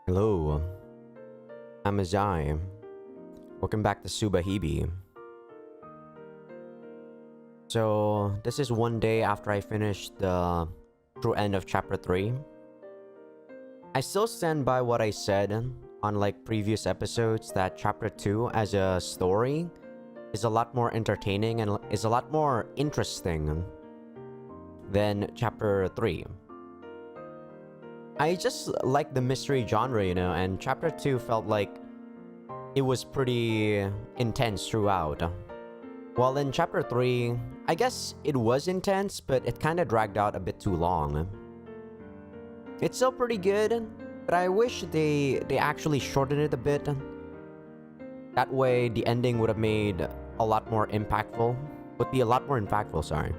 Hello, I'm Azai. Welcome back to Subahibi. So, this is one day after I finished the true end of chapter 3. I still stand by what I said on previous episodes that chapter 2 as a story is a lot more entertaining and is a lot more interesting than chapter 3. I just like the mystery genre, and chapter 2 felt like it was pretty intense throughout. While in chapter 3, I guess it was intense, but it kind of dragged out a bit too long. It's still pretty good, but I wish they actually shortened it a bit. That way, the ending would have made a lot more impactful. Would be a lot more impactful, sorry.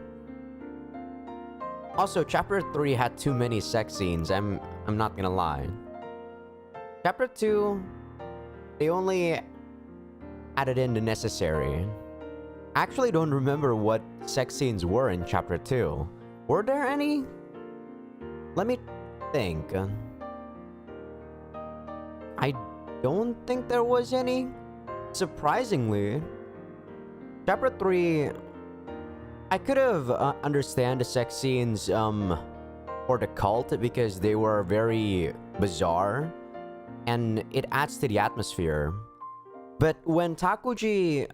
Also, chapter 3 had too many sex scenes, I'm not gonna lie. Chapter 2, they only added in the necessary. I actually don't remember what sex scenes were in chapter 2. Were there any? Let me think. I don't think there was any. Surprisingly, chapter 3, I could have understand the sex scenes for the cult because they were very bizarre and it adds to the atmosphere. But when Takuji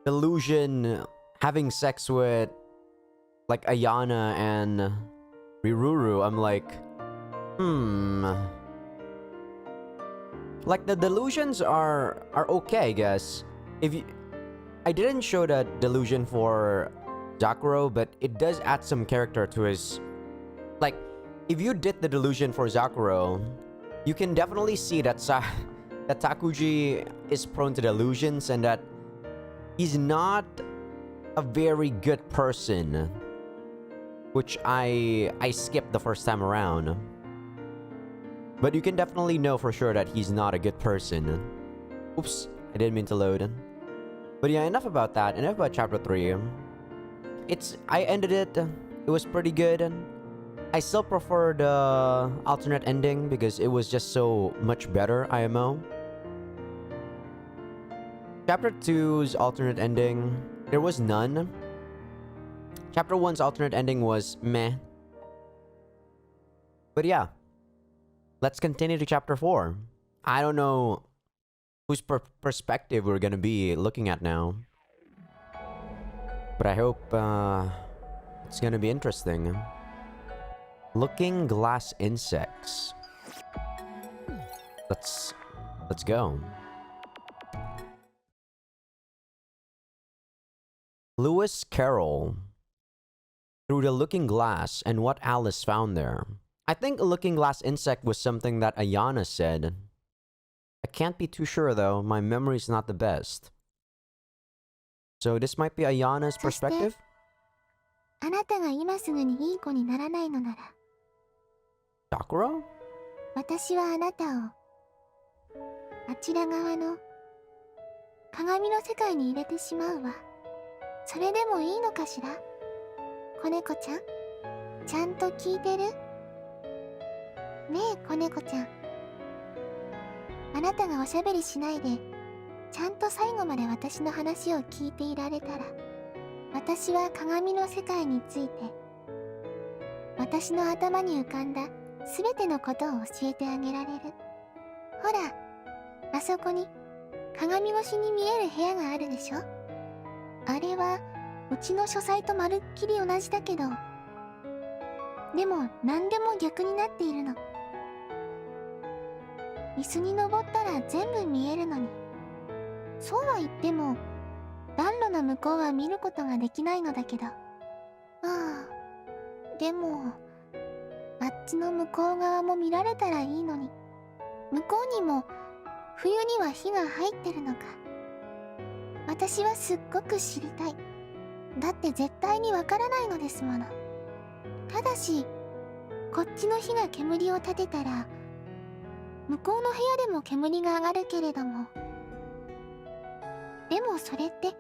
delusion having sex with Ayana and Riruru, I'm like, the delusions are okay, I guess. I didn't show the delusion for Zakuro, but it does add some character to his... if you did the delusion for Zakuro, you can definitely see that that Takuji is prone to delusions and that he's not a very good person, which I skipped the first time around. But you can definitely know for sure that he's not a good person. Oops, I didn't mean to load. But yeah, enough about that. Enough about chapter 3. I ended it. It was pretty good. I still prefer the alternate ending because it was just so much better, IMO. Chapter 2's alternate ending, there was none. Chapter 1's alternate ending was meh. But yeah, let's continue to chapter 4. I don't know whose perspective we're gonna be looking at now, but I hope it's gonna be interesting. Looking glass insects. Let's go. Lewis Carroll. Through the looking glass and what Alice found there. I think a looking glass insect was something that Ayana said. I can't be too sure though, my memory's not the best. So this might be Ayana's perspective? あなたが今すぐにいい子にならないのなら Sakura? 私はあなたをあちら側の鏡の世界に入れてしまうわ。それでもいいのかしら？子猫ちゃん、ちゃんと聞いてる？ねえ子猫ちゃん。あなたがおしゃべりしないで、ちゃんと最後まで私の話を聞いていられたら、私は鏡の世界について、私の頭に浮かんだすべてのことを教えてあげられる。ほら、あそこに鏡越しに見える部屋があるでしょ？あれはうちの書斎とまるっきり同じだけど、でも何でも逆になっているの。椅子に登ったら全部見えるのに。そうは言っても暖炉の向こうは見ることができないのだけど。ああ、でもあっちの向こう側も見られたらいいのに。向こうにも冬には火が入ってるのか。私はすっごく知りたい。だって絶対にわからないのですもの。ただしこっちの火が煙を立てたら向こうの部屋でも煙が上がるけれども、でもそれって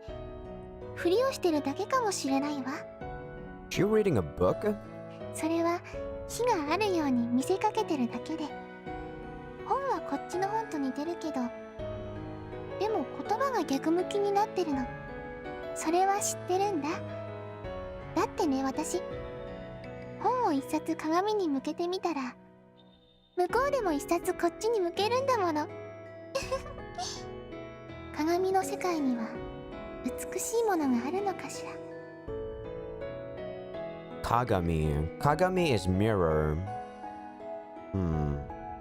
ふりをしてるだけかもしれないわ。 You reading a book? それは火があるように見せかけてるだけで。こっちの本と似てるけど、でも言葉が逆向きになってるの。それは知ってるんだ。だってね、私本を一冊鏡に向けてみたら、向こうでも一冊こっちに向けるんだもの。鏡の世界には美しいものがあるのかしら。Kagami. Kagami is mirror.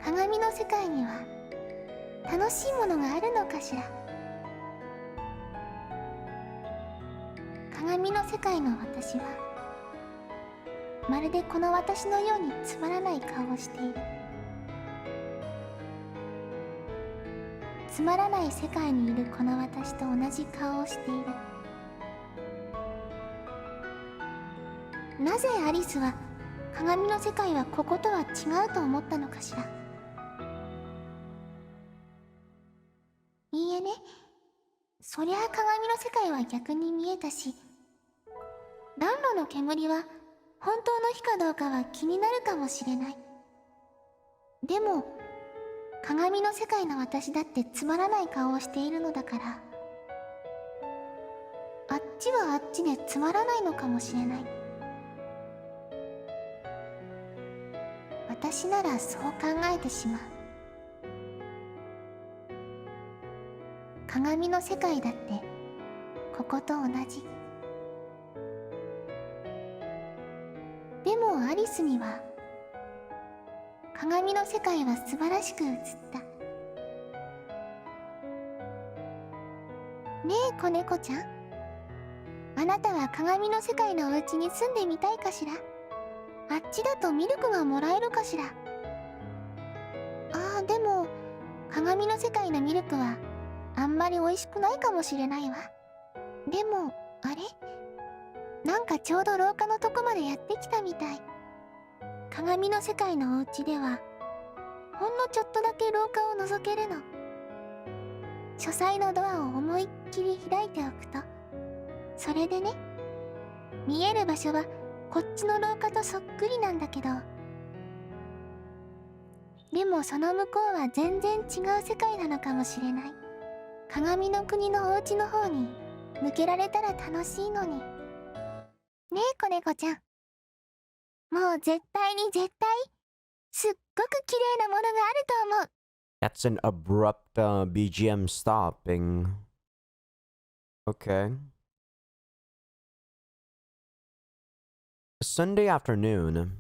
鏡の世界には楽しいものがあるのかしら。鏡の世界の私はまるでこの私のようにつまらない顔をしている。つまらない世界にいるこの私と同じ顔をしている。なぜアリスは鏡の世界はこことは違うと思ったのかしら。いいえね、そりゃあ鏡の世界は逆に見えたし、暖炉の煙は本当の火かどうかは気になるかもしれない。でも鏡の世界の私だってつまらない顔をしているのだから、あっちはあっちでつまらないのかもしれない。私ならそう考えてしまう。鏡の世界だってここと同じ。でもアリスには鏡の世界は素晴らしく映った。ねえ子猫ちゃん、あなたは鏡の世界のお家に住んでみたいかしら。あっちだとミルクがもらえるかしら。でも鏡の世界のミルクはあんまり美味しくないかもしれないわ。でもあれ、なんかちょうど廊下のとこまでやってきたみたい。鏡の世界のお家ではほんのちょっとだけ廊下を覗けるの。書斎のドアを思いっきり開いておくと、それでね、見える場所はこっちの廊下とそっくりなんだけど、でもその向こうは全然違う世界なのかもしれない。鏡の国のお家の方に向けられたら楽しいのに。ねえ子猫ちゃん、もう絶対に絶対すっごく綺麗なものがあると思う。 That's an abrupt BGM stopping. Okay. A Sunday afternoon,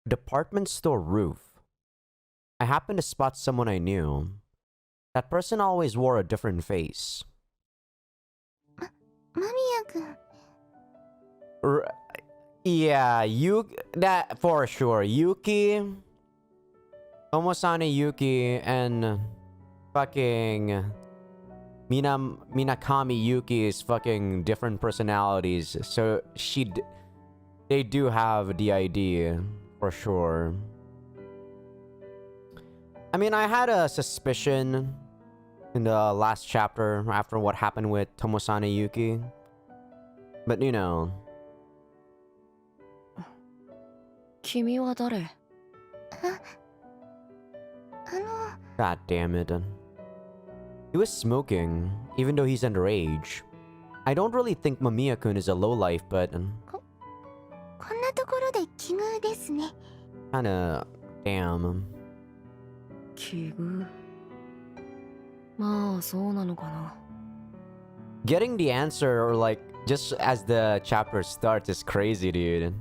department store roof. I happened to spot someone I knew. That person always wore a different face. 間宮君。 Yeah, that for sure. Yuki, Omosane Yuki, and fucking Minakami Yuki is fucking different personalities. So they do have the idea for sure. I mean, I had a suspicion in the last chapter after what happened with Tomosane Yuki, but you know. 君は誰? God damn it. He was smoking, even though he's underage. I don't really think Mamiya-kun is a lowlife, but こんなところで奇遇ですね。 kinda damn. 奇遇。まあそうなのかな。 Getting the answer, or like, just as the chapter starts is crazy, dude.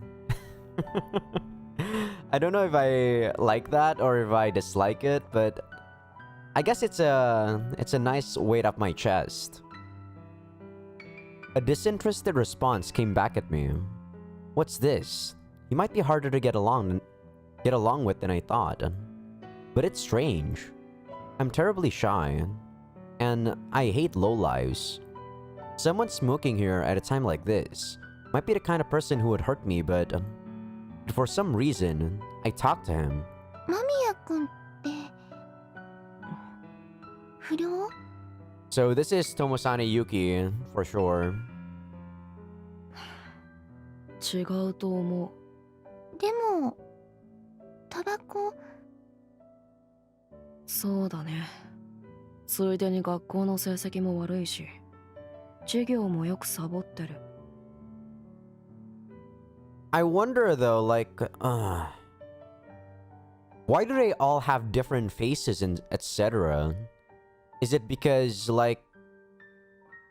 I don't know if I like that or if I dislike it, but I guess it's a nice weight off my chest. A disinterested response came back at me. What's this? He might be harder to get along with than I thought. But it's strange. I'm terribly shy, and I hate lowlives. Someone smoking here at a time like this might be the kind of person who would hurt me, but for some reason, I talked to him. 間宮君って不良? So this is Tomosane Yuki, for sure. 違うと思う。でもタバコそうだね。ついでに学校の成績も悪いし、授業もよくサボってる。I wonder though, like, why do they all have different faces and etc.? Is it because, like,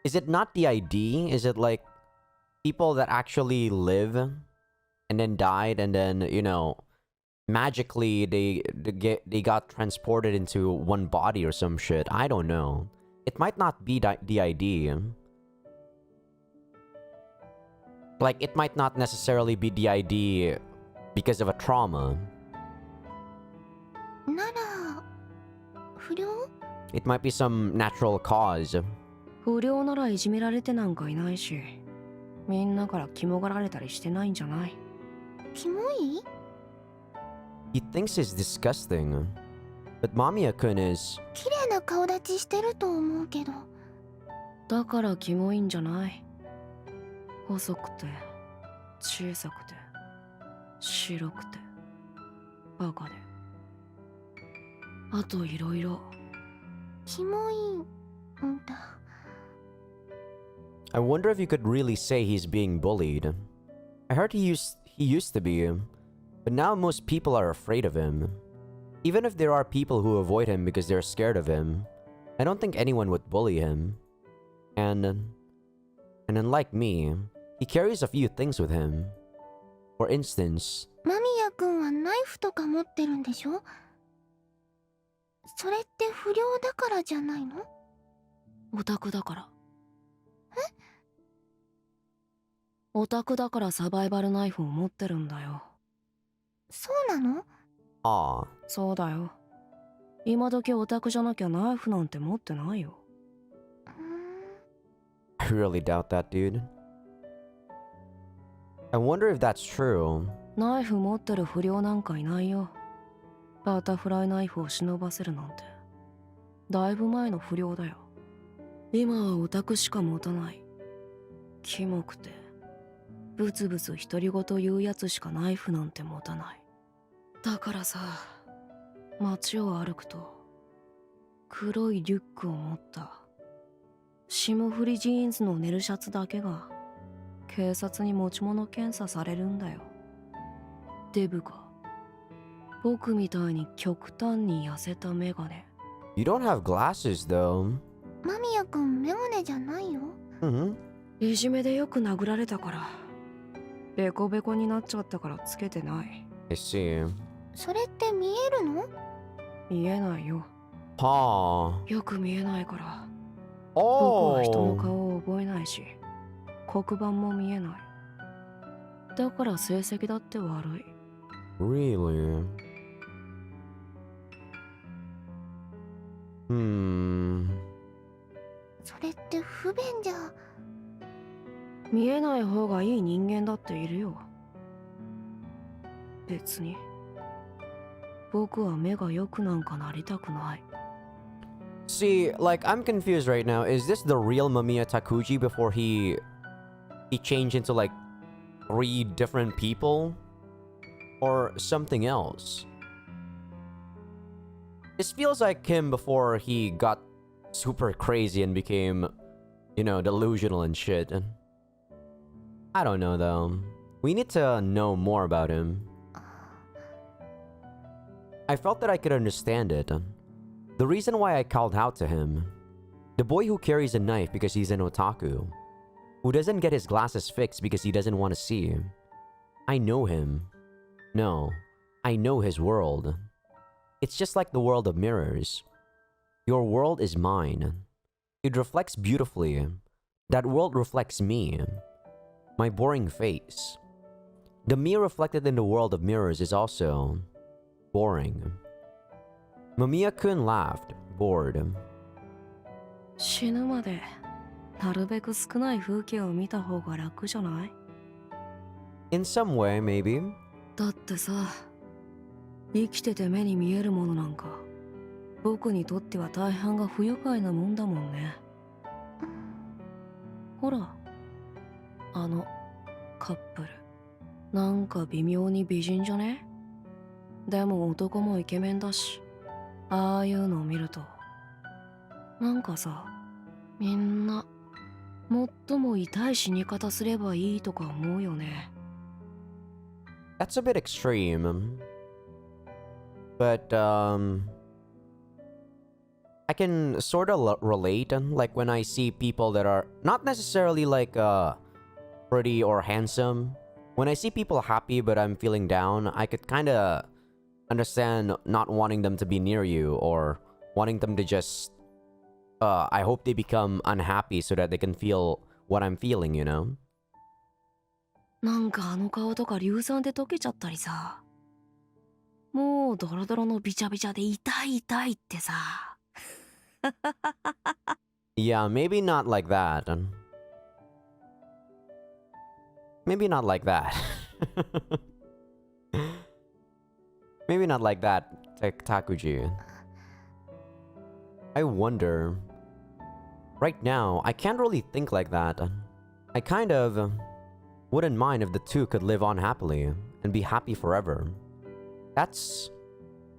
is it not the ID? Is it like people that actually live and then died and then, you know, magically they got transported into one body or some shit? I don't know. It might not be the ID. Like, it might not necessarily be the ID because of a trauma. なら不良？ It might be some natural cause. 不良ならいじめられてなんかいないし、みんなから肝がられたりしてないんじゃない？キモい？ He thinks he's disgusting. But Mamiya-kun is... 綺麗な顔立ちしてると思うけど。だからキモいんじゃない？細くて、小さくて、白くて、バカで。あといろいろ。キモいんだ。I wonder if you could really say he's being bullied. I heard he used to be, but now most people are afraid of him. Even if there are people who avoid him because they're scared of him, I don't think anyone would bully him. And unlike me, he carries a few things with him. For instance, 間宮くんはナイフとか持ってるんでしょ？それって不良だからじゃないの？オタクだから。オタクだからサバイバルナイフを持ってるんだよ。そうなの？ ah, そうだよ。今時オタクじゃなきゃナイフなんて持ってないよ。I really doubt that, dude. I wonder if that's true. ナイフ持ってる不良なんかいないよ。バタフライナイフを忍ばせるなんて。だいぶ前の不良だよ。今はオタクしか持たない。キモくて、ブツブツ独り言言うやつしかナイフなんて持たない。だからさ、街を歩くと、黒いリュックを持った、霜降りジーンズのネルシャツだけが、警察に持ち物検査されるんだよ。デブが、僕みたいに極端に痩せたメガネ。You don't have glasses, though. 間宮くんメガネじゃないよ。Mm-hmm. いじめでよく殴られたから、ベコベコになっちゃったからつけてない。I see. それって見えるの？見えないよ。はよく見えないから。あ。僕は人の Oh. 顔を覚えないし、黒板も見えない。だから成績だって悪い。Really? Hmm. それって不便じゃ。見えない方がいい人間だっているよ。別に。僕は目が良くなんかなりたくない。See, like, I'm confused right now. Is this the real Mamiya Takuji before he changed into, like, 3 different people? Or something else? This feels like him before he got super crazy and became, you know, delusional and shit. I don't know, though. We need to know more about him. I felt that I could understand it. The reason why I called out to him. The boy who carries a knife because he's an otaku. Who doesn't get his glasses fixed because he doesn't want to see. I know him. No, I know his world. It's just like the world of mirrors. Your world is mine. It reflects beautifully. That world reflects me. My boring face. The me reflected in the world of mirrors is also boring. Mamiya-kun laughed, bored. 死ぬまでなるべく少ない風景を見た方が楽じゃない？ In some way, maybe. だってさ、生きてて目に見えるものなんか、僕にとっては大半が不愉快なもんだもんね。ほら、あのカップル、なんか微妙に美人じゃね？でも男もイケメンだし、ああいうのを見るとなんかさ、みんな最も痛い死に方すればいいとか思うよね。 That's a bit extreme. But, I can sort of relate, like when I see people that are not necessarily like, pretty or handsome. When I see people happy but I'm feeling down, I could kind of understand not wanting them to be near you or wanting them to just, I hope they become unhappy so that they can feel what I'm feeling, you know? なんかあの顔とか硫酸で溶けちゃったりさ、もうドロドロのビチャビチャで痛い痛いってさ。 Yeah, maybe not like that. Maybe not like that. Maybe not like that, Takuji. I wonder. Right now, I can't really think like that. I kind of wouldn't mind if the two could live on happily and be happy forever. That's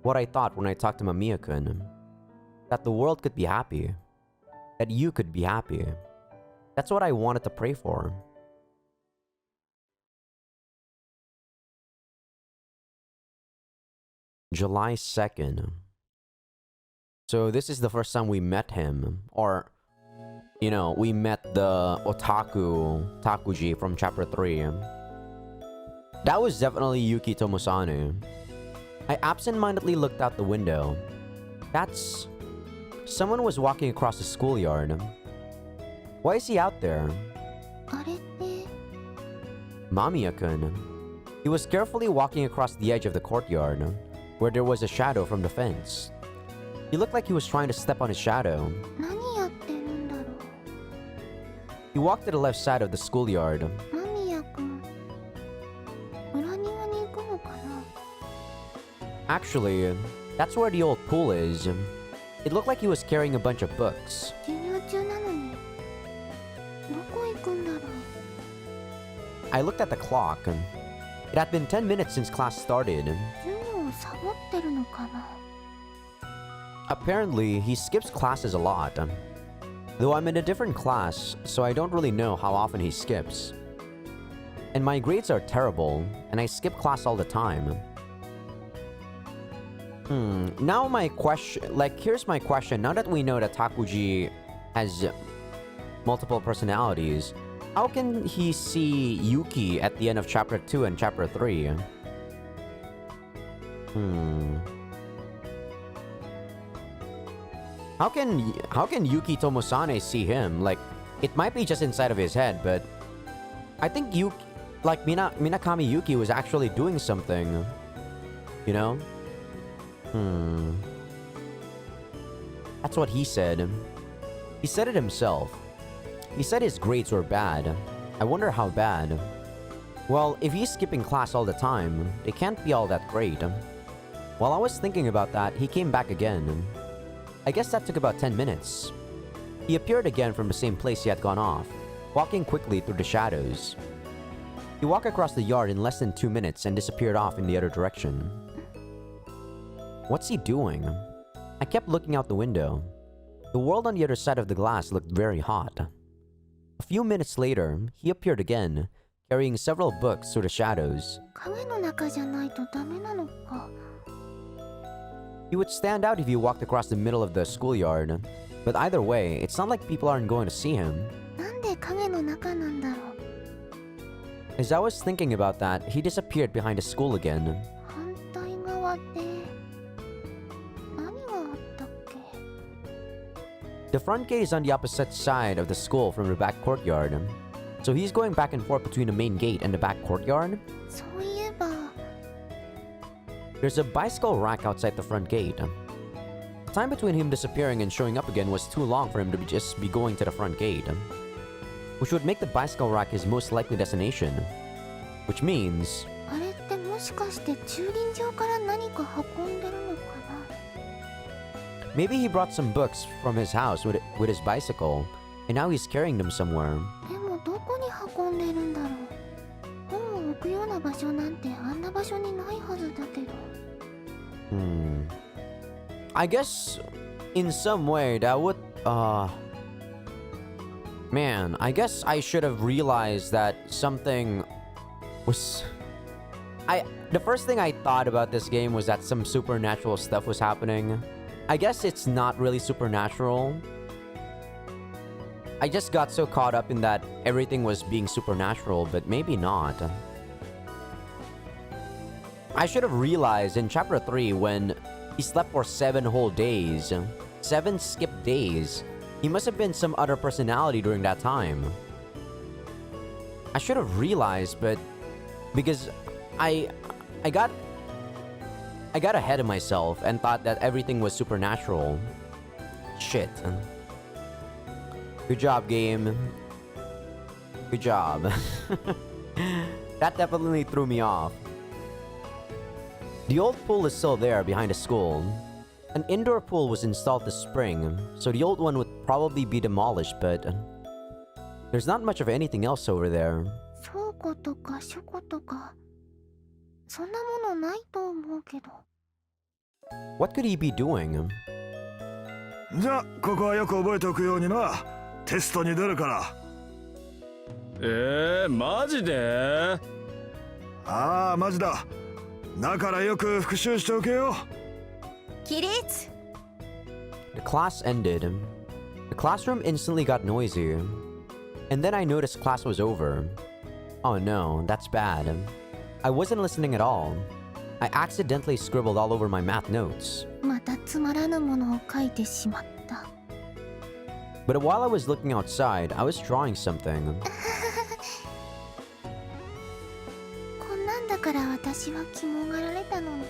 what I thought when I talked to Mamiya-kun. That the world could be happy. That you could be happy. That's what I wanted to pray for. July 2nd. So this is the first time we met him. Or, you know, we met the otaku Takuji from chapter 3. That was definitely Yuki Tomosane. I absent-mindedly looked out the window. That's... Someone was walking across the schoolyard. Why is he out there? あれって Mamiya-kun. He was carefully walking across the edge of the courtyard, where there was a shadow from the fence. He looked like he was trying to step on his shadow. 何やってるんだろ He walked to the left side of the schoolyard. う。間宮くん裏庭に行くのかな。 Actually, that's where the old pool is. It looked like he was carrying a bunch of books. 授業中なのにどこ行くんだろう。 I looked at the clock. It had been 10 minutes since class started. 授業をサボってるのかな。 Apparently, he skips classes a lot. Though I'm in a different class, so I don't really know how often he skips. And my grades are terrible, and I skip class all the time. Now my question, here's my question. Now that we know that Takuji has multiple personalities, how can he see Yuki at the end of chapter 2 and chapter 3? How can Yuki Tomosane see him? Like, it might be just inside of his head, but I think Minakami Yuki was actually doing something. You know? That's what he said. He said it himself. He said his grades were bad. I wonder how bad. Well, if he's skipping class all the time, they can't be all that great. While I was thinking about that, he came back again. I guess that took about 10 minutes. He appeared again from the same place he had gone off, walking quickly through the shadows. He walked across the yard in less than 2 minutes and disappeared off in the other direction. What's he doing? I kept looking out the window. The world on the other side of the glass looked very hot. A few minutes later, he appeared again, carrying several books through the shadows. 影の中じゃないとダメなのか。 He would stand out if you walked across the middle of the schoolyard. But either way, it's not like people aren't going to see him. なんで影の中なんだろう。 As I was thinking about that, he disappeared behind the school again. 反対側って何があったっけ。 The front gate is on the opposite side of the school from the back courtyard. So he's going back and forth between the main gate and the back courtyard? そういえば There's a bicycle rack outside the front gate. The time between him disappearing and showing up again was too long for him to just be going to the front gate, which would make the bicycle rack his most likely destination. Which means... あれってもしかして駐輪場から何か運んでるのかな。 maybe he brought some books from his house with his bicycle, and now he's carrying them somewhere. でもどこに運んでるんだろう。本を置くような場所なんてあんな場所にないはずだけど。I guess in some way that would man, I guess I should have realized that something was the first thing I thought about this game was that some supernatural stuff was happening. I guess it's not really supernatural. I just got so caught up in that everything was being supernatural, but maybe not. I should have realized in chapter 3 when he slept for 7 whole days. 7 skipped days. He must have been some other personality during that time. I should have realized, but because I got ahead of myself and thought that everything was supernatural. Shit. Good job, game. Good job. That definitely threw me off. The old pool is still there behind the school. An indoor pool was installed this spring, so the old one would probably be demolished, but there's not much of anything else over there. 倉庫とか書庫とかそんなものないと思うけど。 What could he be doing? じゃあここはよく覚えておくようにな。テストに出るから。マジで？ああ、マジだ。だからよく復習しておけよ。起立。 The class ended. The classroom instantly got noisy. And then I noticed class was over. Oh no, that's bad. I wasn't listening at all. I accidentally scribbled all over my math notes. またつまらぬものを書いてしまった。 But while I was looking outside, I was drawing something. こんなんだから私は肝がられたのに。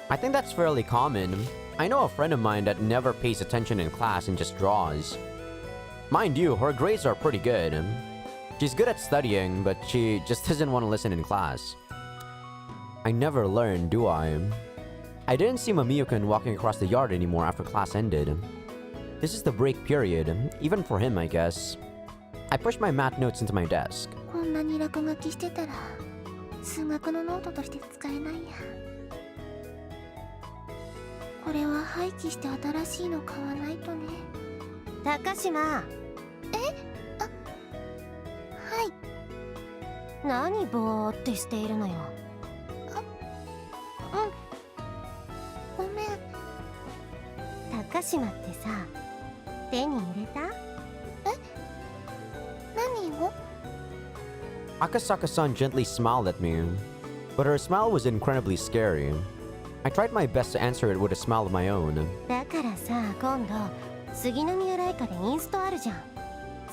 I think that's fairly common. I know a friend of mine that never pays attention in class and just draws. Mind you, her grades are pretty good. She's good at studying, but she just doesn't want to listen in class. I never learn, do I? I didn't see Mamiyukin walking across the yard anymore after class ended. This is the break period, even for him, I guess. I pushed my math notes into my desk. こんなに落書きしてたら数学のノートとして使えないや。これは廃棄して新しいの買わないとね。高島。はい。何ぼーってしているのよ。ごめん。高島ってさ、手に入れた？何を？ Akasaka-san gently smiled at me, but her smile was incredibly scary. I tried my best to answer it with a smile of my own. だからさ、今度杉宮ライカでインストあるじゃん。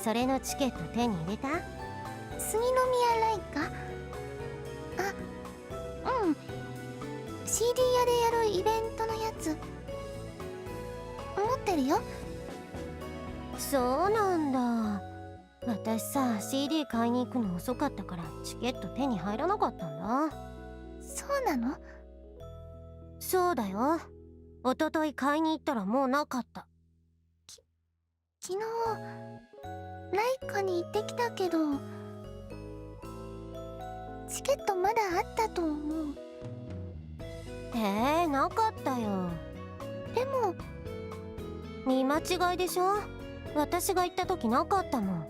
それのチケット手に入れた？杉宮ライカ？あ、うん。CD 屋でやるイベントのやつ持ってるよ。そうなんだ。私さ、CD 買いに行くの遅かったからチケット手に入らなかったんだ。そうなの？そうだよ。一昨日買いに行ったらもうなかった。昨日ライカに行ってきたけどチケットまだあったと思う。なかったよ。でも見間違いでしょ。私が行った時なかったもん。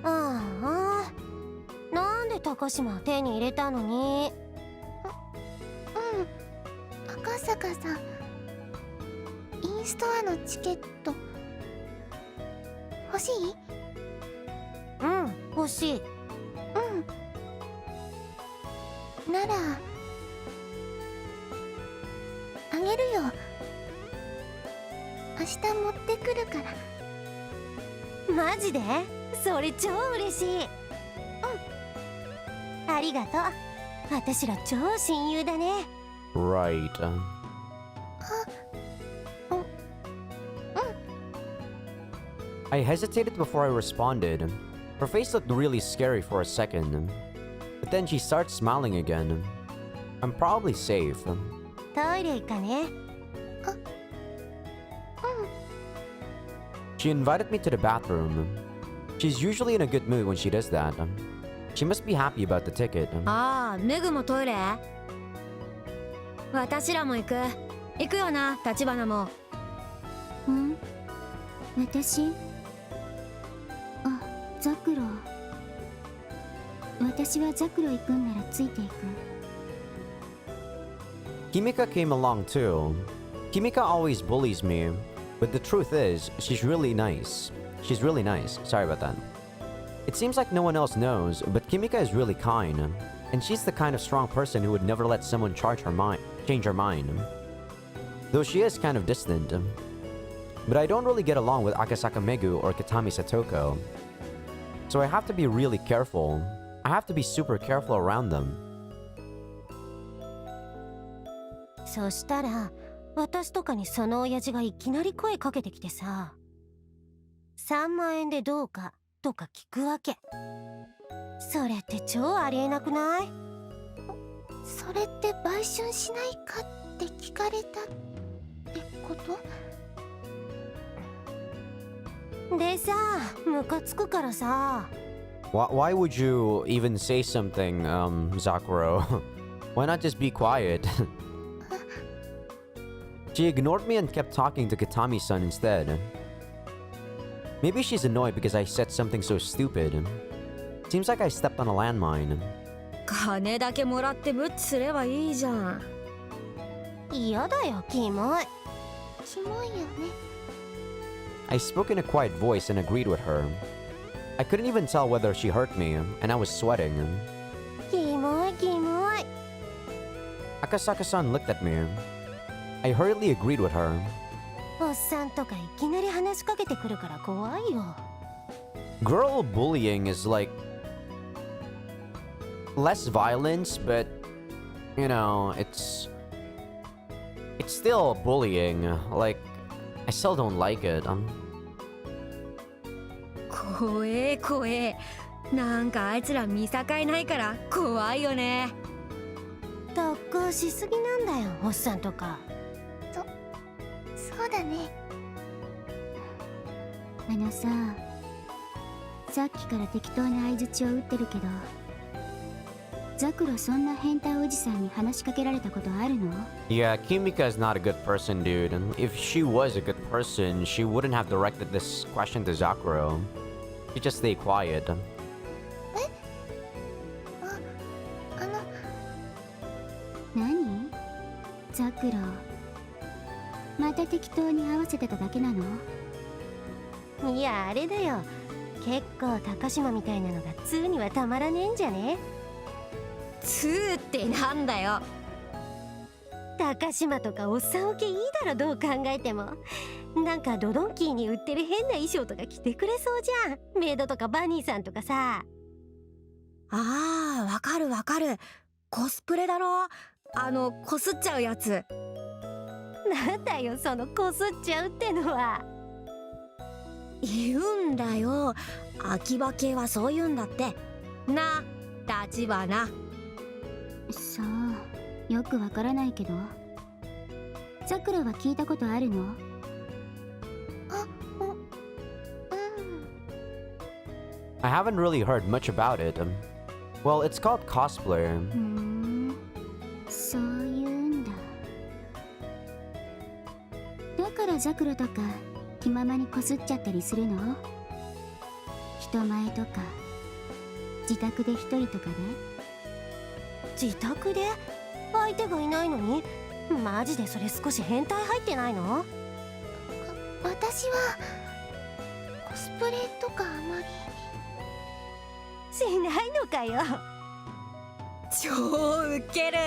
ああ、なんで高島手に入れたのに。赤坂さん、インストアのチケット欲しい？うん、欲しい。ならあげるよ。明日持ってくるから。マジで？それ超嬉しい。ありがとう。私ら超親友だね。 Right. I hesitated before I responded. Her face looked really scary for a second. But then she started smiling again. I'm probably safe. トイレ行かね。She invited me to the bathroom. She's usually in a good mood when she does that. She must be happy about the ticket. ああ、メグもトイレ？私らも行く。行くよな、立花も。ん？私？あ、ザクロ。私はザクロ行くんならついていく。Kimika came along too. Kimika always bullies me, but the truth is, she's really nice. She's really nice. Sorry about that. It seems like no one else knows, but Kimika is really kind, and she's the kind of strong person who would never let someone change her mind. Though she is kind of distant. But I don't really get along with Akasaka Megu or Katami Satoko. So I have to be really careful. I have to be super careful around them. そしたら私とかにその親父がいきなり声かけてきてさ、3万円でどうかとか聞くわけ。それって超ありえなくない？それって売春しないかって聞かれたってこと？でさ、ムカつくからさ。Why would you even say something, Zakuro? Why not just be quiet? She ignored me and kept talking to Katami-san instead. Maybe she's annoyed because I said something so stupid. Seems like I stepped on a landmine. 金だけもらってブッチすればいいじゃん。嫌だよ、キモい。キモいよね。I spoke in a quiet voice and agreed with her. I couldn't even tell whether she hurt me, and I was sweating. キモいキモい。Akasaka-san looked at me. I hurriedly agreed with her. おっさんとかいきなり話しかけてくるから怖いよ。Girl bullying is like less violence, but you know, it's still bullying. Like, I still don't like it. 怖え怖え。なんかあいつら見境ないから怖いよね。特攻しすぎなんだよ、おっさんとか。そうだね。あのさ、さっきから適当な相槌を打ってるけど、ザクロそんな変態おじさんに話しかけられたことあるの？ Yeah, Kimika is not a good person, dude. And if she was a good person, she wouldn't have directed this question to Zakuro. She'd just stay quiet. 何？ザクロ、また適当に合わせてただけなの？いや、あれだよ。結構高島みたいなのが2にはたまらねえんじゃね？2ってなんだよ。高島とかおっさん受けいいだろ、どう考えても。なんかドドンキーに売ってる変な衣装とか着てくれそうじゃん。メイドとかバニーさんとかさ。ああ、わかるわかる。コスプレだろ。こすっちゃうやつ。なんだよ、そのこすっちゃうってのは。言うんだよ。秋葉系はそう言うんだって。な、立花。さあ、よくわからないけど。ザクロは聞いたことあるの？I haven't really heard much about it. Well, it's called cosplay. そういうんだ。だからザクロとか気ままにこすっちゃったりするの？人前とか自宅で一人とかで？自宅で？相手がいないのに？マジでそれ少し変態入ってないの？私はコスプレとかあまり。しないのかよ。超ウケる。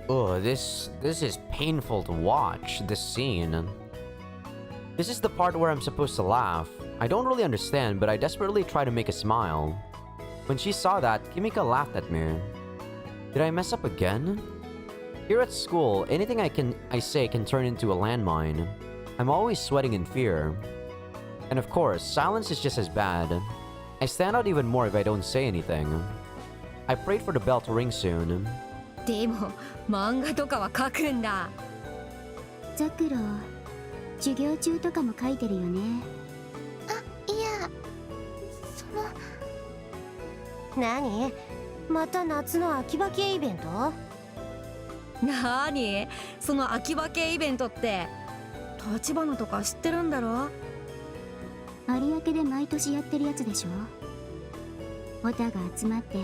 Oh, this is painful to watch, this scene. This is the part where I'm supposed to laugh. I don't really understand, but I desperately try to make a smile. When she saw that, Kimika laughed at me. Did I mess up again? Here at school, anything I say can turn into a landmine. I'm always sweating in fear. And of course, silence is just as bad. I stand out even more if I don't say anything. I prayed for the bell to ring soon. でも漫画とかは描くんだ。ザクロ、授業中とかも書いてるよね。あ、いや、何？また夏の秋葉系イベント？なーにその秋葉系イベントって。立花とか知ってるんだろ？有明で毎年やってるやつでしょ。オタが集まって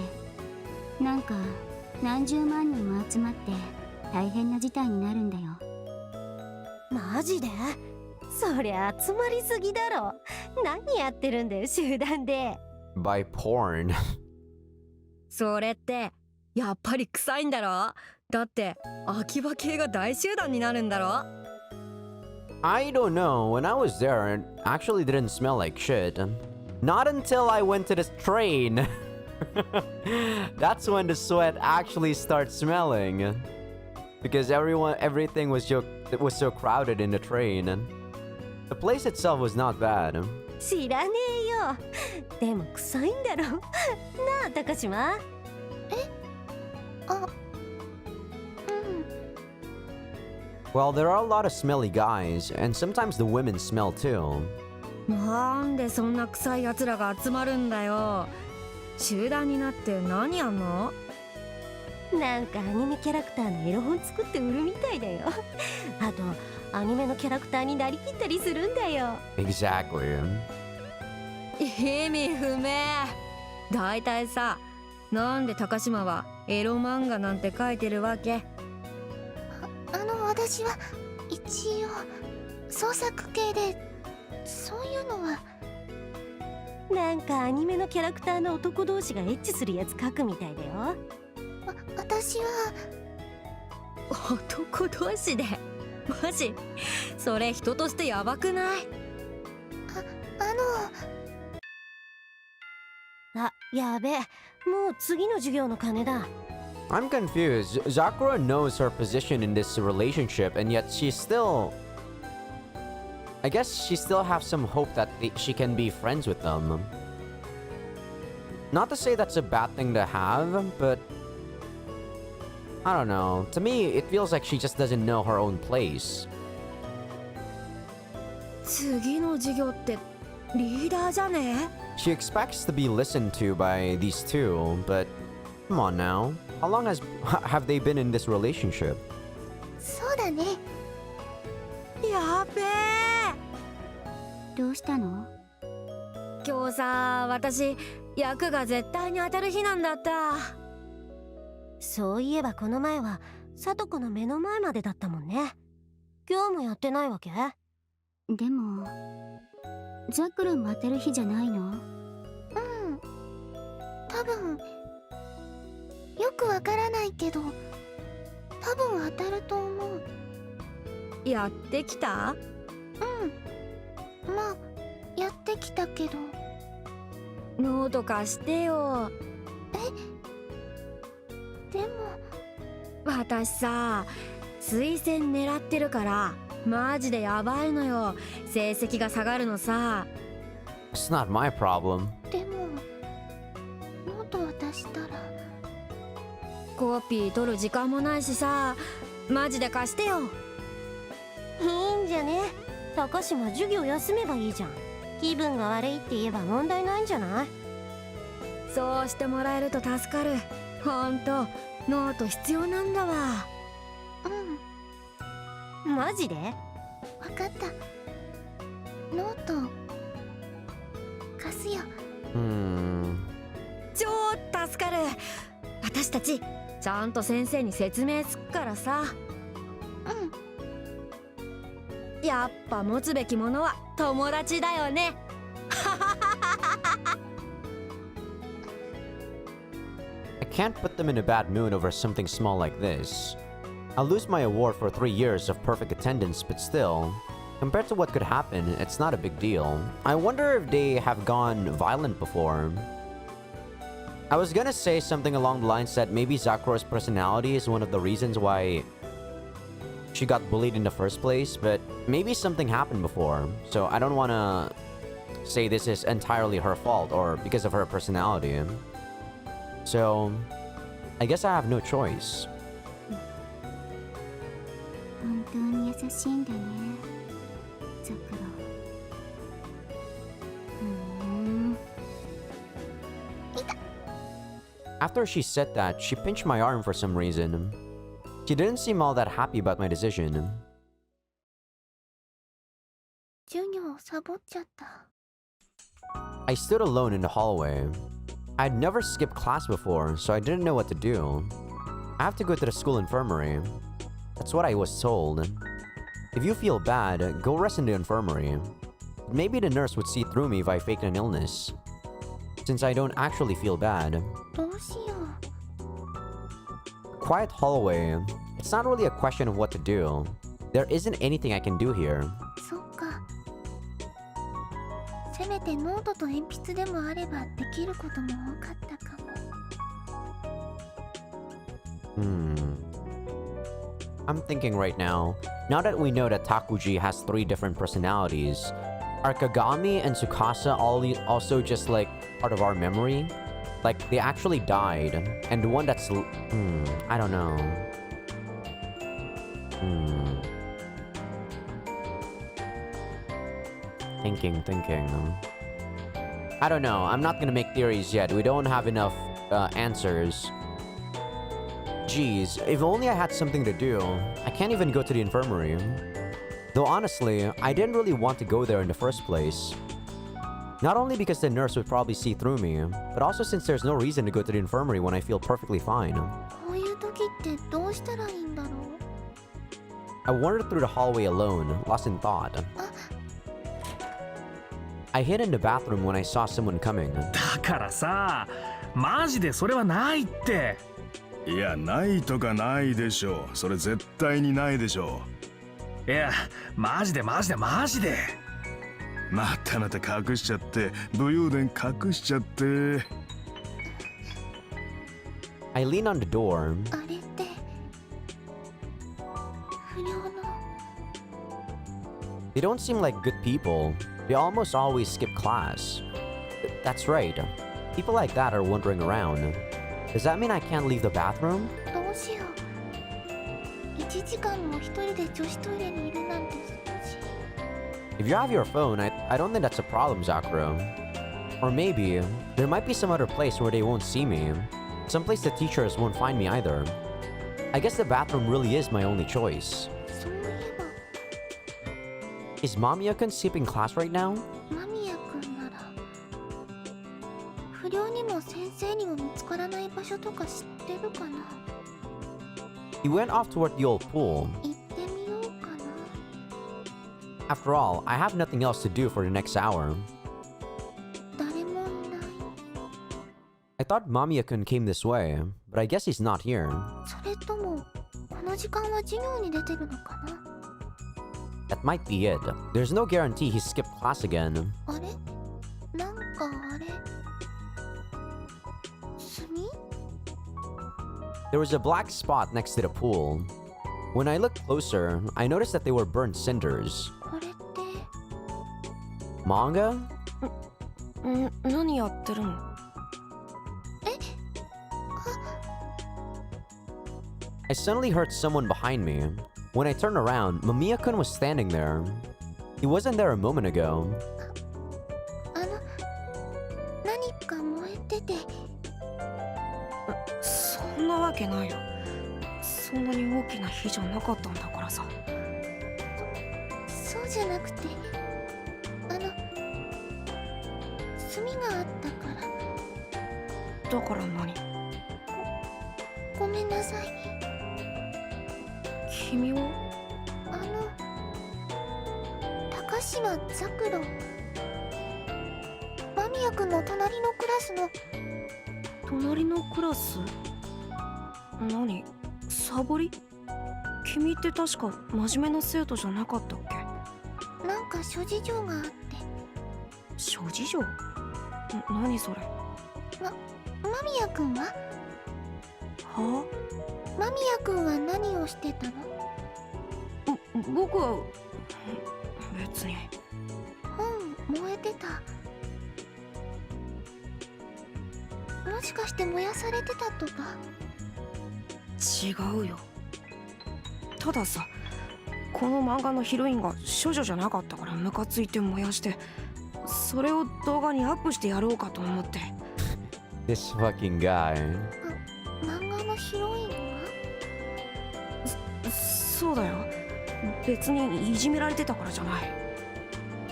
なんか何十万人も集まって大変な事態になるんだよ。マジで？そりゃ集まりすぎだろ。何やってるんだよ集団で。 By porn. それってやっぱり臭いんだろ？だって秋葉系が大集団になるんだろ？ I don't know. When I was there, it actually didn't smell like shit. Not until I went to this train. That's when the sweat actually starts smelling. Because everything was so crowded in the train. The place itself was not bad. 知らねえよ。でも臭いんだろ。なあ高島。あ、Well, there are a lot of smelly guys, and sometimes the women smell too. なんでそんな臭いやつらが集まるんだよ。集団になって何やんの？なんかアニメキャラクターのエロ本作って売るみたいだよ。あとアニメのキャラクターになりきったりするんだよ。 Exactly. 意味不明。だいたいさ、なんで高島はエロ漫画なんて書いてるわけ？私は一応創作系でそういうのは。なんかアニメのキャラクターの男同士がエッチするやつ書くみたいだよ。私は男同士で？マジ？それ人としてやばくない？あ、やべえ。もう次の授業の鐘だ。I'm confused. Sakura knows her position in this relationship, and yet she's still... I guess she still has some hope that she can be friends with them. Not to say that's a bad thing to have, but... I don't know. To me, it feels like she just doesn't know her own place. 次の授業ってリーダーじゃね？ She expects to be listened to by these two, but... Come on now. How long have they been in this relationship? そうだね。やべえ。どうしたの？今日さ、私役が絶対に当たる日なんだった。そういえばこの前は聡子の目の前までだったもんね。今日もやってないわけ？でもザクロも当てる日じゃないの？多分よくわからないけど多分当たると思う。やってきた？まあやってきたけど。ノート貸してよ。でも私さ、推薦狙ってるからマジでやばいのよ。成績が下がるのさ。 It's not my problem. でもノート渡したら。コピー取る時間もないしさ、マジで貸してよ。いいんじゃね？高島授業休めばいいじゃん。気分が悪いって言えば問題ないんじゃない？そうしてもらえると助かる。ほんとノート必要なんだわ。マジで？わかった。ノート貸すよ。超助かる。私たちちゃんと先生に説明すっからさ。やっぱ持つべきものは友達だよね。I can't put them in a bad mood over something small like this. I'll lose my award for 3 years of perfect attendance, but still, compared to what could happen, it's not a big deal. I wonder if they have gone violent before. I was gonna say something along the lines that maybe Sakura's personality is one of the reasons why she got bullied in the first place, but maybe something happened before, so I don't wanna say this is entirely her fault or because of her personality. So, I guess I have no choice. 本当に優しいんだね、ザクロ。いた。After she said that, she pinched my arm for some reason. She didn't seem all that happy about my decision. 授業サボっちゃった。 I stood alone in the hallway. I'd never skipped class before, so I didn't know what to do. I have to go to the school infirmary. That's what I was told. If you feel bad, go rest in the infirmary. Maybe the nurse would see through me if I faked an illness. Since I don't actually feel bad. どうしよ Quiet hallway. It's not really a question of what to do. There isn't anything I can do here. う。そっか。せめてノートと鉛筆でもあればできることも多かったかも。I'm thinking right now, now that we know that Takuji has 3 different personalities, are Kagami and Tsukasa also just like part of our memory? Like they actually died, and the one that's I don't know. Thinking. I don't know. I'm not gonna make theories yet. We don't have enough answers. Jeez, if only I had something to do. I can't even go to the infirmary. Though honestly, I didn't really want to go there in the first place. Not only because the nurse would probably see through me, but also since there's no reason to go to the infirmary when I feel perfectly fine. こういう時ってどうしたらいいんだろう。 I wandered through the hallway alone, lost in thought. I hid in the bathroom when I saw someone coming. だからさ、マジでそれはないって。いや、ないとかないでしょう。それ絶対にないでしょいや、マジで。また隠しちゃって、武勇伝隠しちゃって。I leaned on the door. あれって不良の。 They don't seem like good people. They almost always skip class. That's right. People like that are wandering around. Does that mean I can't leave the bathroom? どうしよう。1時間も一人で女子トイレにいるなんて少し。 If you have your phone, I don't think that's a problem, Zakura. Or maybe, there might be some other place where they won't see me. Someplace the teachers won't find me either. I guess the bathroom really is my only choice. そういえば、 Is Mamiya-kun skipping class right now? 間宮くんなら不良にも先生にも見つからない場所とか知ってるかな。 He went off toward the old pool. 行ってみようかな。 After all, I have nothing else to do for the next hour. 誰もいない。 I thought Mamiya-kun came this way, but I guess he's not here. それともこの時間は授業に出てるのかな。 That might be it. There's no guarantee he skipped class again. あれなんかあれ炭 There was a black spot next to the pool. When I looked closer, I noticed that they were burnt cinders. これって Manga? 何やってるの？ I suddenly heard someone behind me. When I turned around, Mamiya-kun was standing there. He wasn't there a moment ago. 何か燃えてて。そんなわけないよ。そんなに大きな火じゃなかったんだからさ。そうじゃなくて炭があったから。だから何？ごめんなさい。君は？高島ザクロ。間宮くんの隣のクラスの。隣のクラス？何？サボり？君って確か真面目な生徒じゃなかったっけ？なんか諸事情があって。諸事情？何それ？間宮くんは？は？間宮くんは何をしてたの？僕は別に。本燃えてた。もしかして燃やされてたとか？違うよ。たださ、この漫画のヒロインが処女じゃなかったからムカついて燃やして、それを動画にアップしてやろうかと思って。This fucking guy. 漫画のヒロインがそうだよ。別にいじめられてたからじゃない。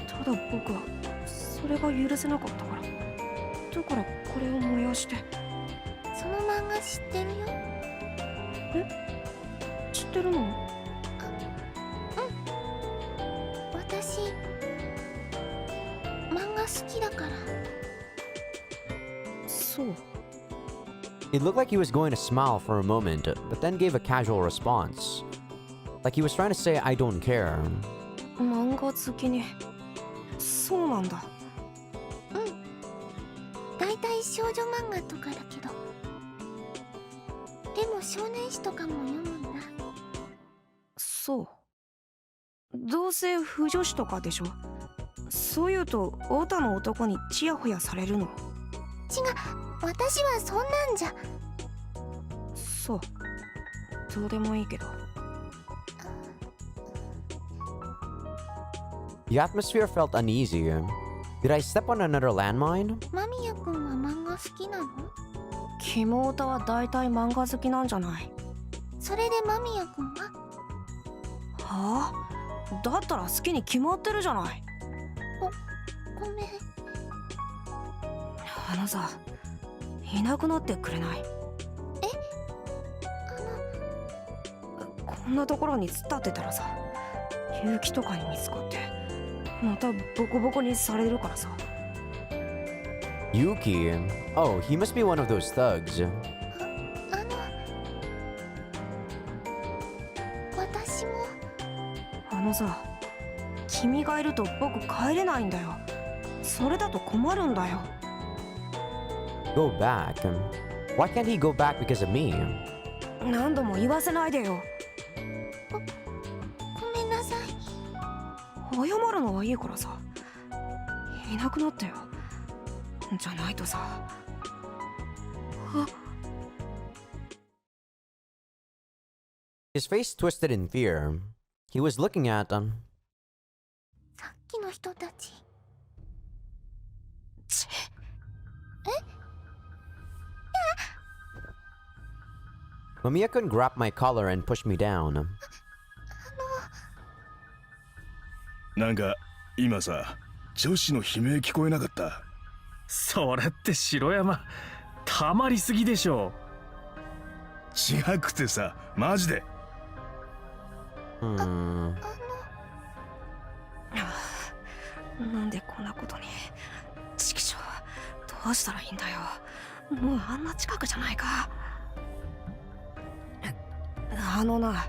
ただ僕はそれが許せなかったから。だからこれを燃やして。その漫画知ってるよ。知ってるの？私漫画好きだから。そう。It looked like he was going to smile for a moment, but then gave a casual response. Like he was trying to say, I don't care. 漫画好きに。そうなんだ。だいたい少女漫画とかだけど。でも少年誌とかも読むんだ。そう。どうせ腐女子とかでしょ。そう言うとオタの男にチヤホヤされるの。違う、私はそんなんじゃ。そう。どうでもいいけど。The atmosphere felt uneasy. Did I step on another landmine? 間宮くんは漫画好きなの？キモオタは大体漫画好きなんじゃない？それで間宮くんは？はあ？だったら好きに決まってるじゃない。ごめん。あのさ、いなくなってくれない？こんなところに突っ立ってたらさ、勇気とかに見つかってまたボコボコにされるからさ。Yuki. Oh, he must be one of those thugs. 私も。あのさ、君がいると僕帰れないんだよ。それだと困るんだよ。Go back. Why can't he go back because of me? 何度も言わせないでよ。ごめんなさい。謝るのはいいからさ、いなくなってよ。じゃないとさ。His face twisted in fear. He was looking at さっきの人たち。Mamiya-kun grabbed my collar and pushed me down. なんか今さ、女子の悲鳴聞こえなかった？それって城山たまりすぎでしょ。違くてさ、マジで。なんでこんなことに。畜生、どうしたらいいんだよ。もうあんな近くじゃないか。あのな、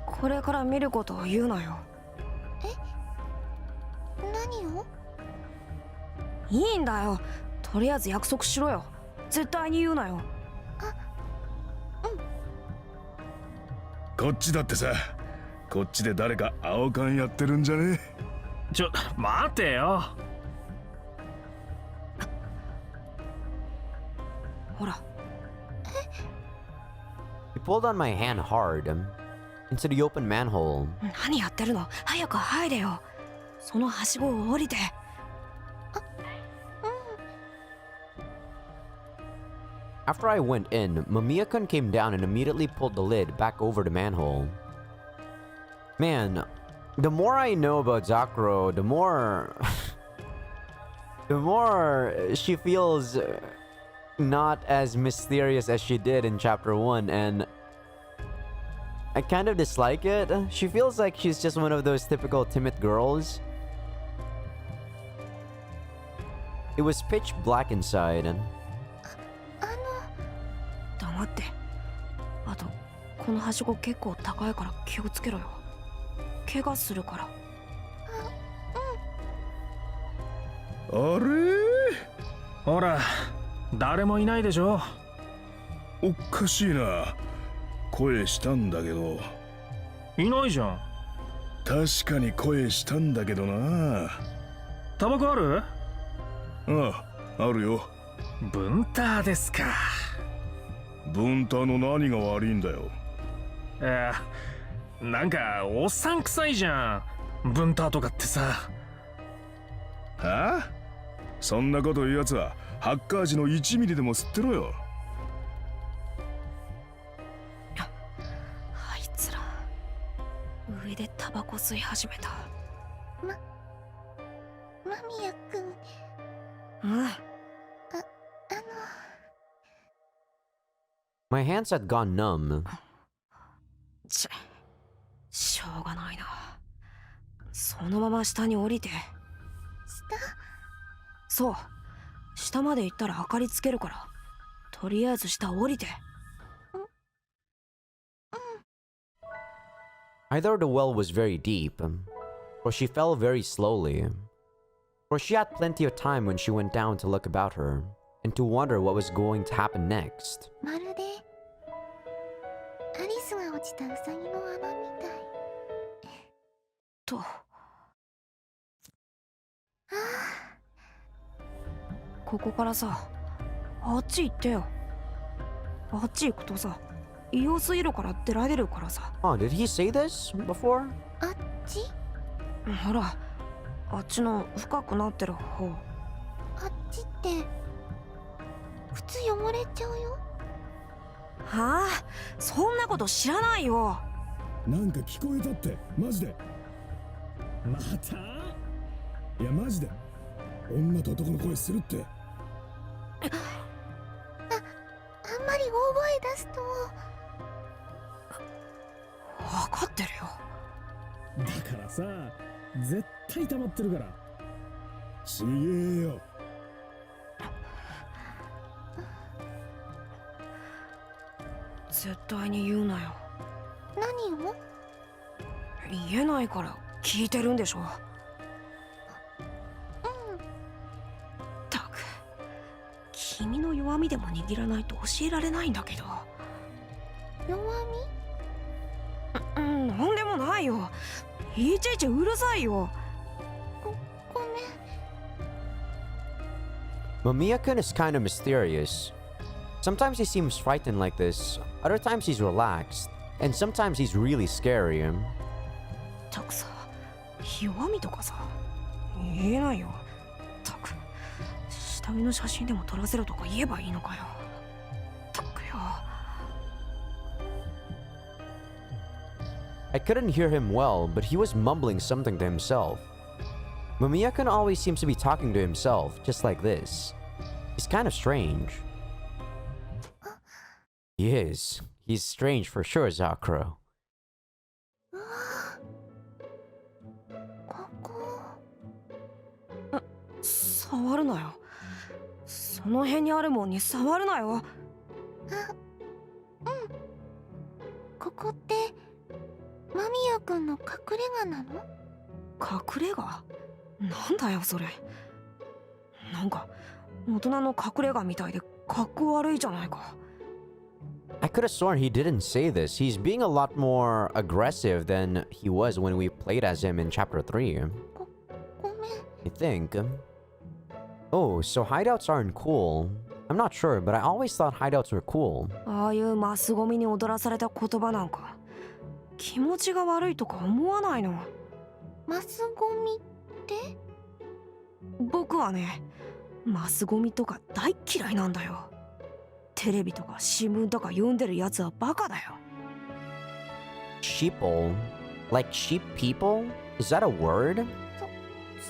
これから見ることを言うなよ。何を？いいんだよ、とりあえず約束しろよ。絶対に言うなよ。こっちだってさ、こっちで誰か青缶やってるんじゃね？待てよ。ほら。He pulled on my hand hard into the open manhole. 何やってるの？早く入れよ。そのはしごを降りて。After I went in, Mamiya-kun came down and immediately pulled the lid back over the manhole. Man, the more I know about Zakuro, the more... the more she feels not as mysterious as she did in Chapter 1, and I kind of dislike it. She feels like she's just one of those typical timid girls. It was pitch black inside, and... 黙って。あと、このはしご結構高いから気をつけろよ。怪我するから。あれ？ほら、誰もいないでしょ。おかしいな。声したんだけど。いないじゃん。確かに声したんだけどな。タバコある？ああ、あるよ。ブンターですか。ブンターの何が悪いんだよ。なんかおっさん臭いじゃん、ブンターとかってさ。はあ？そんなこと言うやつはハッカー時の1ミリでも吸ってろよ。あいつら上でタバコ吸い始めた。間宮くん、うん。あの My hands had gone numb. しょうがないな。そのまま下に降りて。下そう、下まで行ったら明かりつけるから、とりあえず下降りて。Either the well was very deep, or she fell very slowly, or she had plenty of time when she went down to look about her, and to wonder what was going to happen next. まるでアリスが落ちたウサギの穴みたい。と、あここからさ、あっち行ってよ。あっち行くとさ、異様すぎるから出られるからさ。Oh, did he say this before? あっちほら、あっちの深くなってる方。あっちって靴汚れちゃうよ。はあ、そんなこと知らないよ。なんか聞こえたって、マジで。また？いやマジで。女と男の声するって。あんまり大声出すと。分かってるよ。だからさ、絶対溜まってるから。ちげえよ。絶対に言うなよ。何を？言えないから聞いてるんでしょ。ったく、君の弱みでも握らないと教えられないんだけど。弱なんでもないよ。いちいちうるさいよ。ごめん。 Mamiya-kun is kind of mysterious. Sometimes he seems frightened like this, other times he's relaxed, and sometimes he's really scary. たくさ、弱みとかさ、言えないよ。たく、下着の写真でも撮らせろとか言えばいいのかよ。たくよ。I couldn't hear him well, but he was mumbling something to himself. Mamiya-kun always seems to be talking to himself, just like this. He's kind of strange. He is. He's strange for sure, Zakuro. ここ触るなよ。その辺にあるもんに触るなよ。ここって間宮くんの隠れ家なの？隠れ家？なんだよそれ。なんか大人の隠れ家みたいでかっこ悪いじゃないか。I could have sworn he didn't say this. He's being a lot more aggressive than he was when we played as him in Chapter 3. ごめん。 I think. Oh, so hideouts aren't cool. I'm not sure, but I always thought hideouts were cool. ああいうマスゴミに踊らされた言葉なんか気持ちが悪いとか思わないの？マスゴミって僕はね、マスゴミとか大嫌いなんだよ。テレビとか新聞とか読んでるやつはバカだよ。Sheeple? Like sheep people? Is that a word?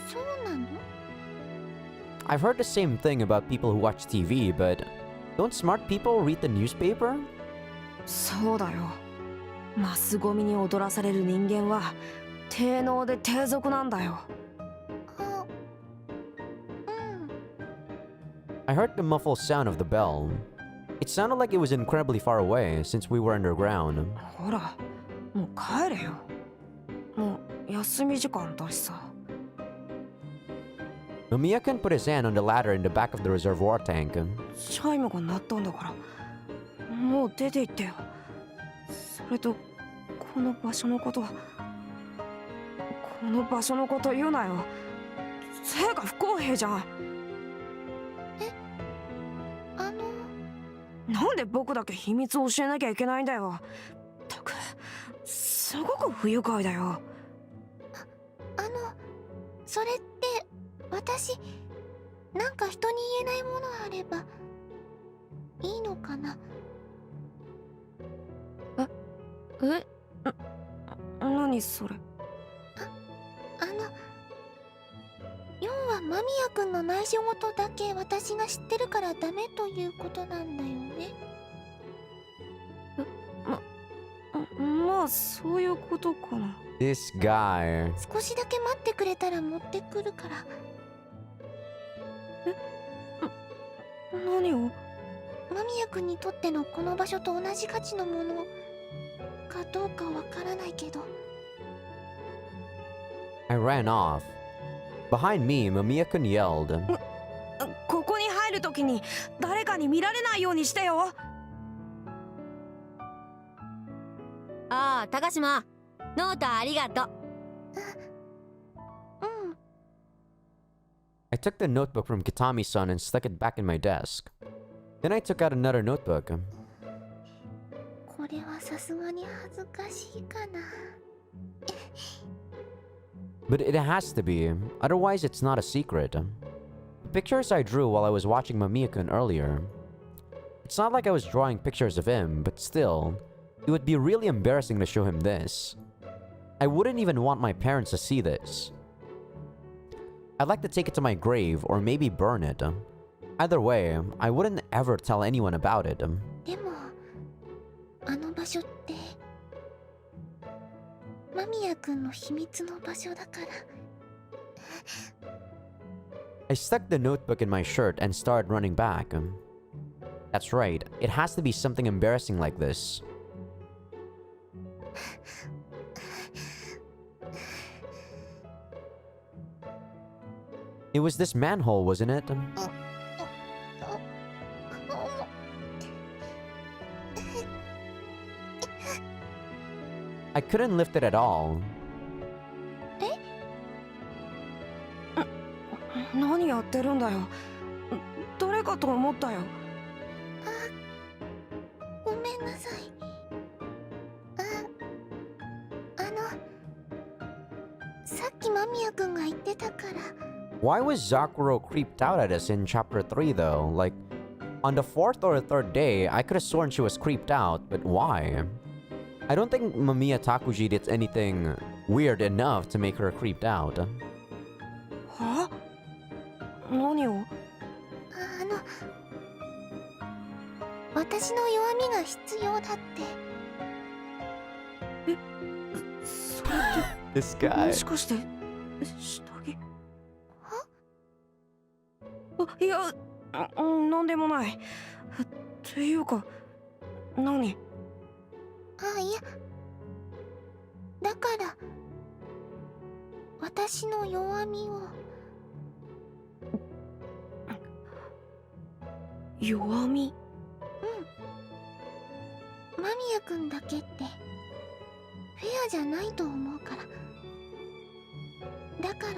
そうなの？ I've heard the same thing about people who watch TV, but don't smart people read the newspaper? そうだよ。マスゴミに踊らされる人間は低能で低俗なんだよ。あ、I heard the muffled sound of the bell. It sounded like it was incredibly far away since we were underground. ほら、もう帰れよ。もう休み時間だしさ。Mamiya-kun put his hand on the ladder in the back of the reservoir tank. チャイムが鳴ったんだから、もう出て行ってよ。それと、この場所のこと言うなよ。せいが不公平じゃん。なんで僕だけ秘密を教えなきゃいけないんだよ。ったく、すごく不愉快だよ。それって私なんか人に言えないものあればいいのかな。え、何それ。要は間宮くんの内緒事だけ私が知ってるからダメということなんだよね。まあそういうことかな。 This guy. 少しだけ待ってくれたら持ってくるから。何を。間宮くんにとってのこの場所と同じ価値のものかどうかわからないけど。 I ran off. Behind me, Mamiya-kun yelled. ここに入るときに誰かに見られないようにしてよ。ああ、高島、ノートありがとう。うん。 I took the notebook from Kitami-san and stuck it back in my desk. Then I took out another notebook. これはさすがに恥ずかしいかな。 But it has to be, otherwise it's not a secret. The pictures I drew while I was watching Mamiya-kun earlier. It's not like I was drawing pictures of him, but still, it would be really embarrassing to show him this. I wouldn't even want my parents to see this. I'd like to take it to my grave or maybe burn it. Either way, I wouldn't ever tell anyone about it. でもあの場所って間宮くんの秘密の場所だから。 I stuck the notebook in my shirt and started running back. That's right, it has to be something embarrassing like this. It was this manhole, wasn't it? I couldn't lift it at all. 何やってるんだよ。誰かと思ったよ。ごめんなさい。さっき間宮くんが言ってたから。 Why was Zakuro creeped out at us in chapter 3 though? Like, on the fourth or third day, I could have sworn she was creeped out, but why? I don't think Mamiya Takuji did anything weird enough to make her creeped out. は？何を？私の弱みが必要だって。それって This guy. もしかして下着？いや、なんでもない。っていうか、何？いや、だから私の弱みを。弱み？間宮くんだけってフェアじゃないと思うから。だから。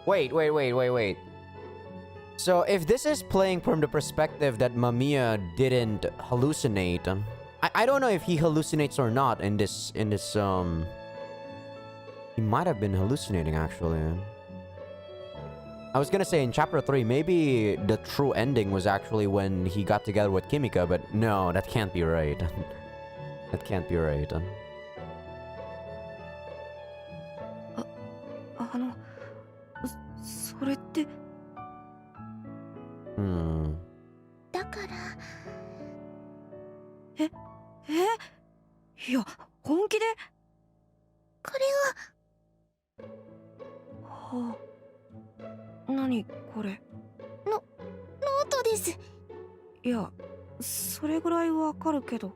Wait. So if this is playing from the perspective that Mamiya didn't hallucinate, I don't know if he hallucinates or not in this he might have been hallucinating actually. I was gonna say in chapter 3 maybe the true ending was actually when he got together with Kimika, but no, that can't be right. That can't be right. それって。だから。いや、本気で？これはあ、何これ？ノートです。いや、それぐらいわかるけど。こ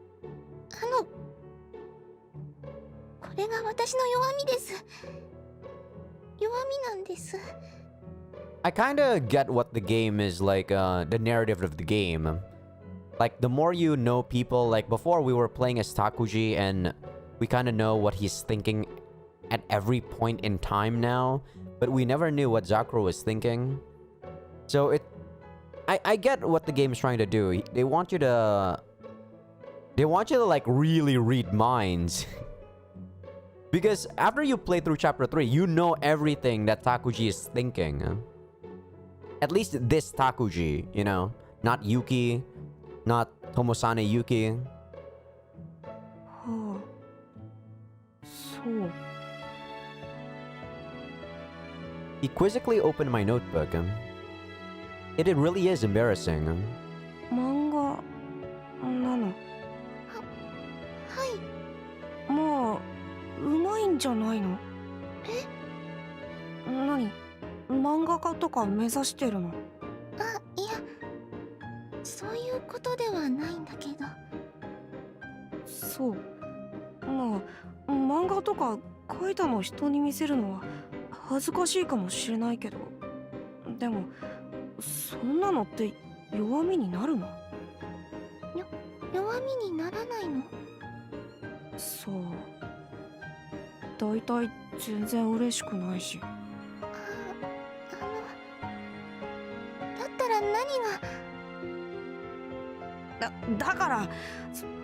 れが私の弱みです。弱みなんです。 I kinda get what the game is like, the narrative of the game. Like, the more you know people, like before we were playing as Takuji and we kinda know what he's thinking at every point in time now, but we never knew what Zakuro was thinking. So I get what the game is trying to do. They want you to like really read minds. Because after you play through chapter 3, you know everything that Takuji is thinking. At least this Takuji, you know? Not Yuki, not Tomosane Yuki. はあ、そう。 He quizzically opened my notebook. It really is embarrassing. 漫画なの。はい。まあ、うまいんじゃないの？何？漫画家とか目指してるの？あ、いや、そういうことではないんだけど。そう。まあ、漫画とか描いたの人に見せるのは恥ずかしいかもしれないけど、でもそんなのって弱みになるの？弱みにならないの？そう。だいたい全然嬉しくないし。だったら何が。だから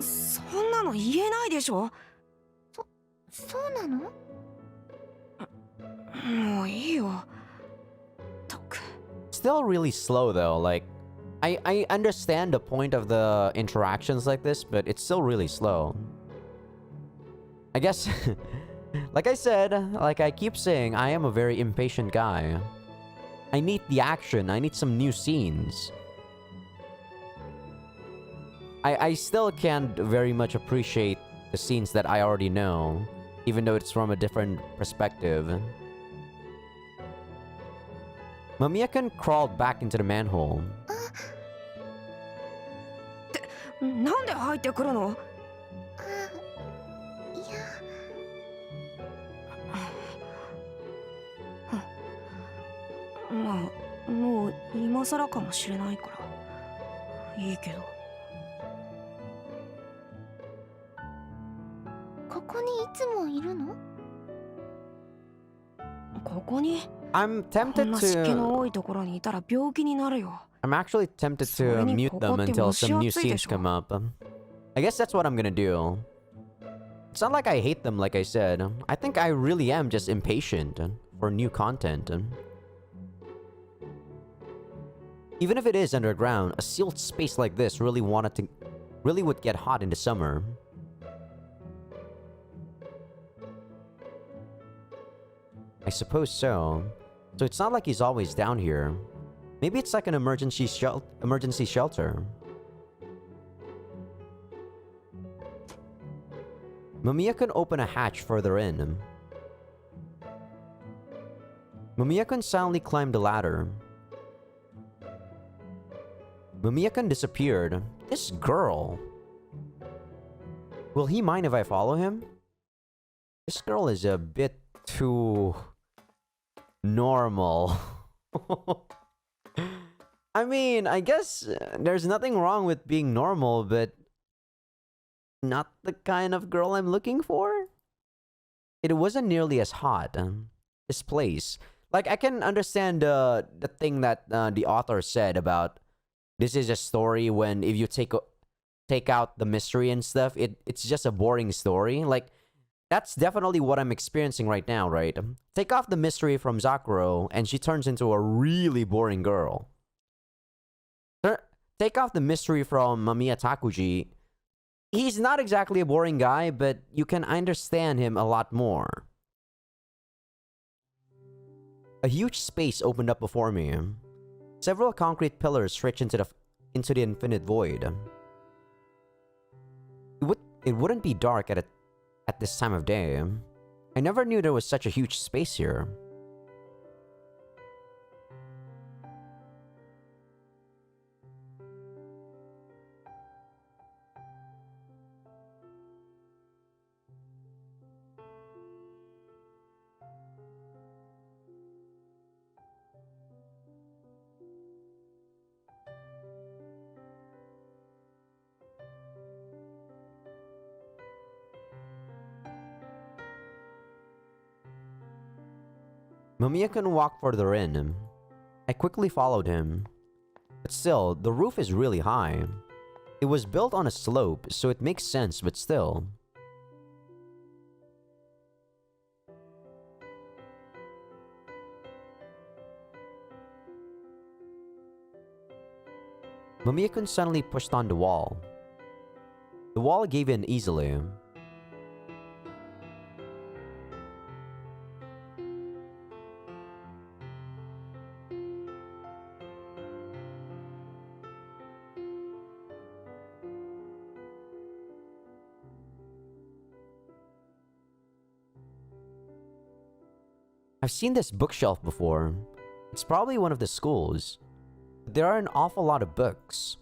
そんなの言えないでしょ。そうなの？もういいよ。ったく。 Still really slow though. Like, I understand the point of the interactions like this, but it's still really slow. I guess, like I said, like I keep saying, I am a very impatient guy. I need the action. I need some new scenes. I still can't very much appreciate the scenes that I already know, even though it's from a different perspective. Mamiya-kun crawled back into the manhole. なんで入ってくるの？いや。まあ、もう今更かもしれないからいいけど。ここにいつもいるの？ここに？ I'm こ tempted んな湿気の to... 多いところにいたら病気になるよ。 I'm actually tempted to mute them until some new scenes come up. I guess that's what I'm gonna do. It's not like I hate them, like I said. I think I really am just impatient for new content. Even if it is underground, a sealed space like this really would get hot in the summer. I suppose so. So it's not like he's always down here. Maybe it's like an emergency shelter. Mamiya-kun opened a hatch further in. Mamiya-kun silently climbed the ladder. Mamiya-kun disappeared. This girl. Will he mind if I follow him? This girl is a bit too... normal. I mean, I guess there's nothing wrong with being normal, but not the kind of girl I'm looking for. It wasn't nearly as hot. This place. Like, I can understand the thing that the author said about this is a story when if you take out the mystery and stuff, it's just a boring story. Like, that's definitely what I'm experiencing right now, right? Take off the mystery from Sakura, and she turns into a really boring girl. Take off the mystery from Mamiya Takuji. He's not exactly a boring guy, but you can understand him a lot more. A huge space opened up before me. Several concrete pillars stretched into the infinite void. It wouldn't be dark at this time of day. I never knew there was such a huge space here. Mamiya-kun walked further in. I quickly followed him. But still, the roof is really high. It was built on a slope, so it makes sense, but still. Mamiya-kun suddenly pushed on the wall. The wall gave in easily. I've seen this bookshelf before. It's probably one of the schools. There are an awful lot of books.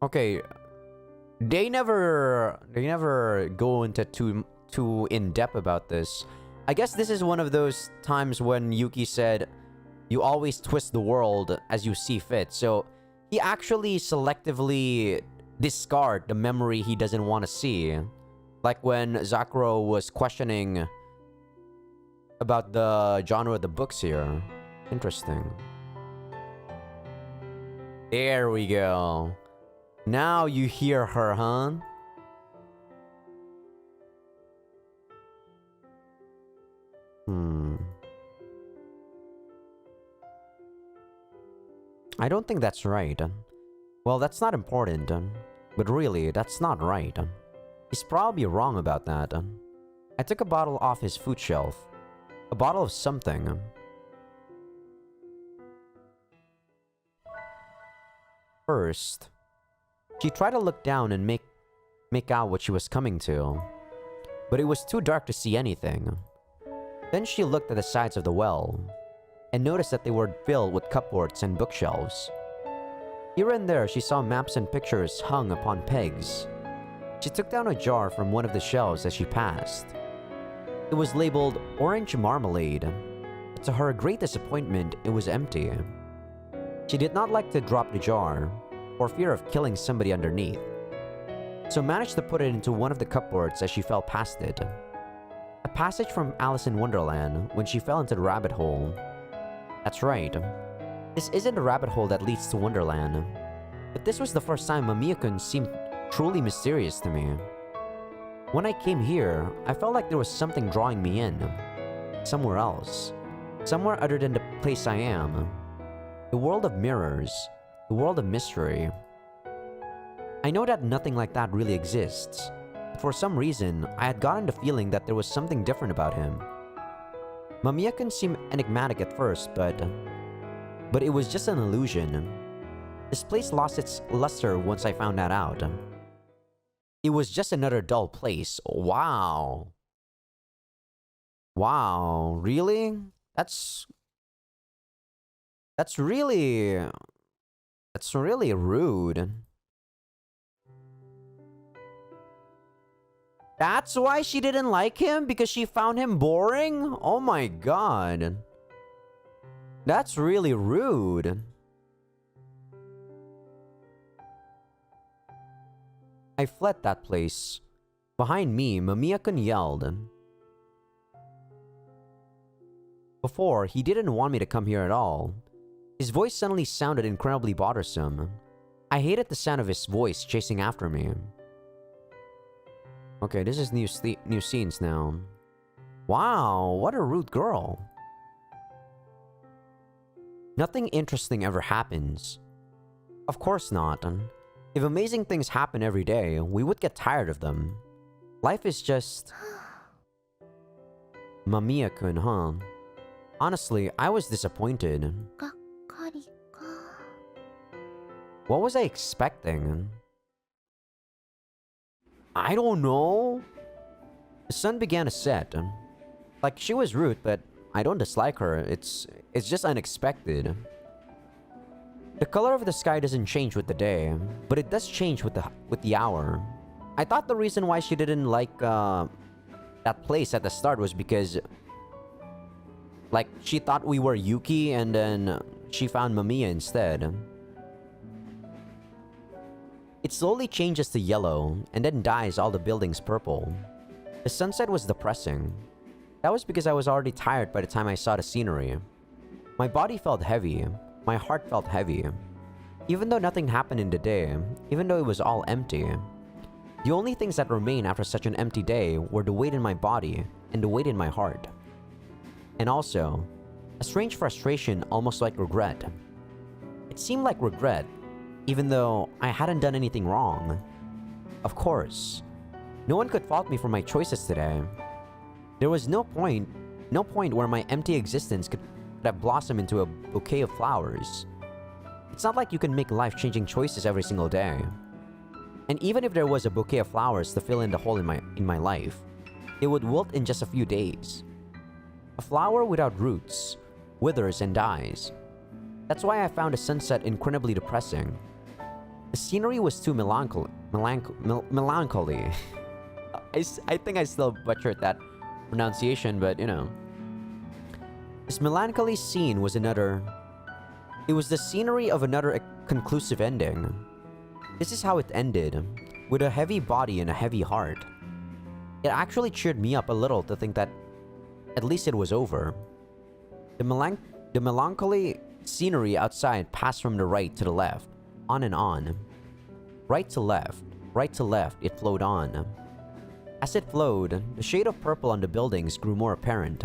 Okay, they never go into too in depth about this. I guess this is one of those times when Yuki said, "You always twist the world as you see fit." So he actually selectively discard the memory he doesn't want to see, like when Zakuro was questioning about the genre of the books here. Interesting. There we go. Now you hear her, huh? I don't think that's right. Well, that's not important. But really, that's not right. He's probably wrong about that. I took a bottle off his food shelf. A bottle of something. First, she tried to look down and make out what she was coming to, but it was too dark to see anything. Then she looked at the sides of the well, and noticed that they were filled with cupboards and bookshelves. Here and there she saw maps and pictures hung upon pegs. She took down a jar from one of the shelves as she passed. It was labeled Orange Marmalade, but to her great disappointment, it was empty. She did not like to drop the jar, for fear of killing somebody underneath, so managed to put it into one of the cupboards as she fell past it. A passage from Alice in Wonderland when she fell into the rabbit hole. That's right. This isn't a rabbit hole that leads to Wonderland, but this was the first time Mamiya-kun seemed truly mysterious to me. When I came here, I felt like there was something drawing me in. Somewhere else. Somewhere other than the place I am. The world of mirrors. The world of mystery. I know that nothing like that really exists, but for some reason, I had gotten the feeling that there was something different about him. Mamiya-kun seemed enigmatic at first, but it was just an illusion. This place lost its luster once I found that out. It was just another dull place. Wow. Wow, really? That's really rude. That's why she didn't like him? Because she found him boring? Oh my god. That's really rude. I fled that place. Behind me, Mamiya-kun yelled. Before, he didn't want me to come here at all. His voice suddenly sounded incredibly bothersome. I hated the sound of his voice chasing after me. Okay, this is new scenes now. Wow, what a rude girl. Nothing interesting ever happens. Of course not. If amazing things happen every day, we would get tired of them. Life is just... Mamiya-kun, huh? Honestly, I was disappointed. What was I expecting? I don't know. The sun began to set. Like, she was rude, but I don't dislike her. It's just unexpected. The color of the sky doesn't change with the day, but it does change with the hour. I thought the reason why she didn't like that place at the start was because, like, she thought we were Yuki and then she found Mamiya instead. It slowly changes to yellow and then dyes all the buildings purple. The sunset was depressing. That was because I was already tired by the time I saw the scenery. My body felt heavy. My heart felt heavy. Even though nothing happened in the day, even though it was all empty, the only things that remained after such an empty day were the weight in my body and the weight in my heart. And also, a strange frustration, almost like regret. It seemed like regret, even though I hadn't done anything wrong. Of course, no one could fault me for my choices today. There was no point where my empty existence could have blossomed into a bouquet of flowers. It's not like you can make life-changing choices every single day. And even if there was a bouquet of flowers to fill in the hole in my life, it would wilt in just a few days. A flower without roots withers and dies. That's why I found the sunset incredibly depressing. The scenery was too melancholy. I think I still butchered that pronunciation, but you know. This melancholy scene was it was the scenery of another conclusive ending. This is how it ended, with a heavy body and a heavy heart. It actually cheered me up a little to think that at least it was over. The melancholy scenery outside passed from the right to the left, on and on. Right to left, it flowed on. As it flowed, the shade of purple on the buildings grew more apparent.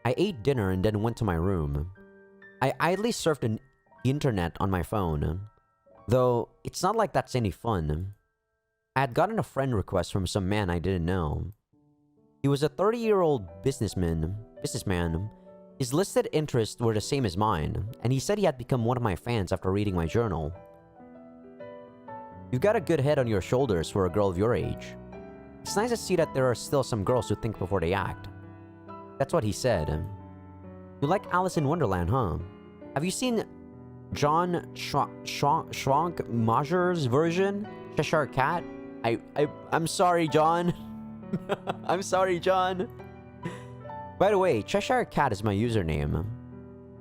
I ate dinner and then went to my room. I idly surfed the internet on my phone, though it's not like that's any fun. I had gotten a friend request from some man I didn't know. He was a 30-year-old businessman. His listed interests were the same as mine, and he said he had become one of my fans after reading my journal. You've got a good head on your shoulders for a girl of your age. It's nice to see that there are still some girls who think before they act. That's what he said. You like Alice in Wonderland, huh? Have you seen John Schwankmajer's version? Cheshire Cat? I'm sorry, John. I'm sorry, John. By the way, Cheshire Cat is my username.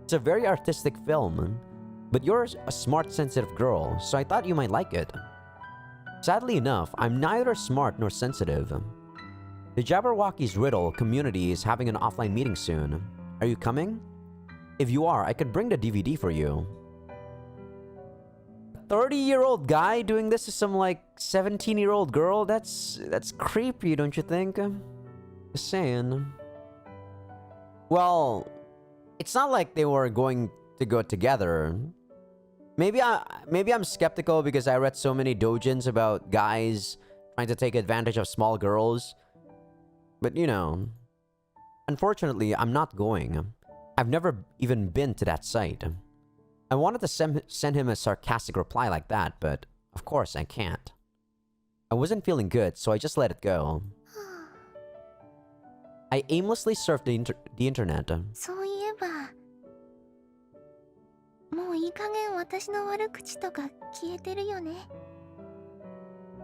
It's a very artistic film, but you're a smart, sensitive girl, so I thought you might like it. Sadly enough, I'm neither smart nor sensitive. The Jabberwocky's Riddle community is having an offline meeting soon. Are you coming? If you are, I could bring the DVD for you. A 30-year-old guy doing this to some like 17-year-old girl? That's creepy, don't you think? Just saying. Well, it's not like they were going to go together. Maybe I'm skeptical because I read so many doujins about guys trying to take advantage of small girls. But you know, unfortunately, I'm not going. I've never even been to that site. I wanted to send him a sarcastic reply like that, but of course I can't. I wasn't feeling good, so I just let it go. I aimlessly surfed the internet. そういえば、もういい加減私の悪口とか消えてるよね。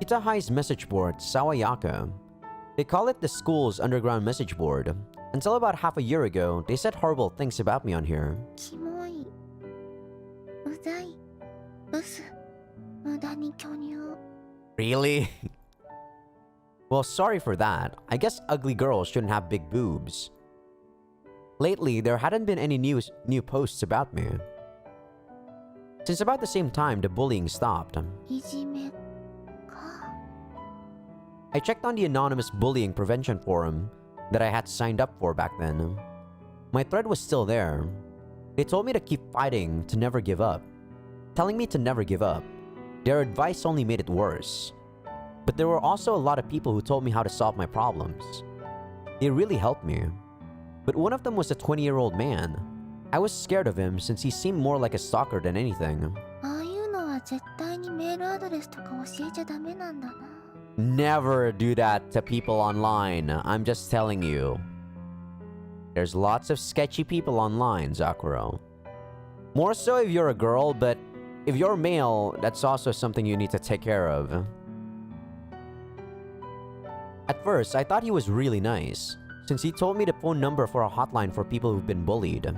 Itahai's message board, Sawayaka. They call it the school's underground message board. Until about half a year ago, they said horrible things about me on here. キモい。うざい。ブス。無駄に巨乳。Really? Well, sorry for that. I guess ugly girls shouldn't have big boobs. Lately, there hadn't been any new posts about me. Since about the same time, the bullying stopped. いじめか。 I checked on the anonymous bullying prevention forum that I had signed up for back then. My thread was still there. They told me to keep fighting, to never give up. Telling me to never give up. Their advice only made it worse. But there were also a lot of people who told me how to solve my problems. They really helped me. But one of them was a 20-year-old man. I was scared of him since he seemed more like a stalker than anything. ああいうのは絶対にメールアドレスとか教えちゃダメなんだな。 Never do that to people online. I'm just telling you. There's lots of sketchy people online, Zakuro. More so if you're a girl, but if you're male, that's also something you need to take care of. At first, I thought he was really nice, since he told me the phone number for a hotline for people who've been bullied.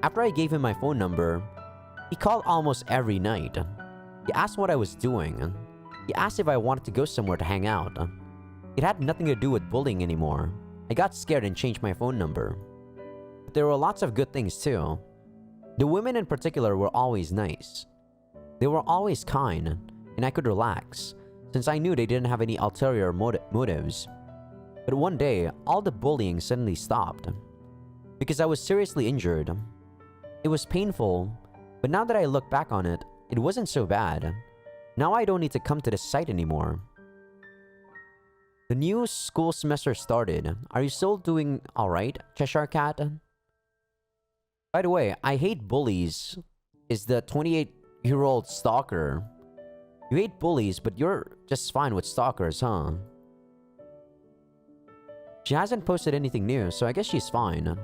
After I gave him my phone number, he called almost every night. He asked what I was doing. He asked if I wanted to go somewhere to hang out. It had nothing to do with bullying anymore. I got scared and changed my phone number. But there were lots of good things too. The women in particular were always nice. They were always kind, and I could relax, since I knew they didn't have any ulterior motives. But one day, all the bullying suddenly stopped. Because I was seriously injured. It was painful, but now that I look back on it, it wasn't so bad. Now I don't need to come to the site anymore. The new school semester started. Are you still doing alright, Cheshire Cat? By the way, I hate bullies is the 28-year-old stalker. You hate bullies, but you're just fine with stalkers, huh? She hasn't posted anything new, so I guess she's fine.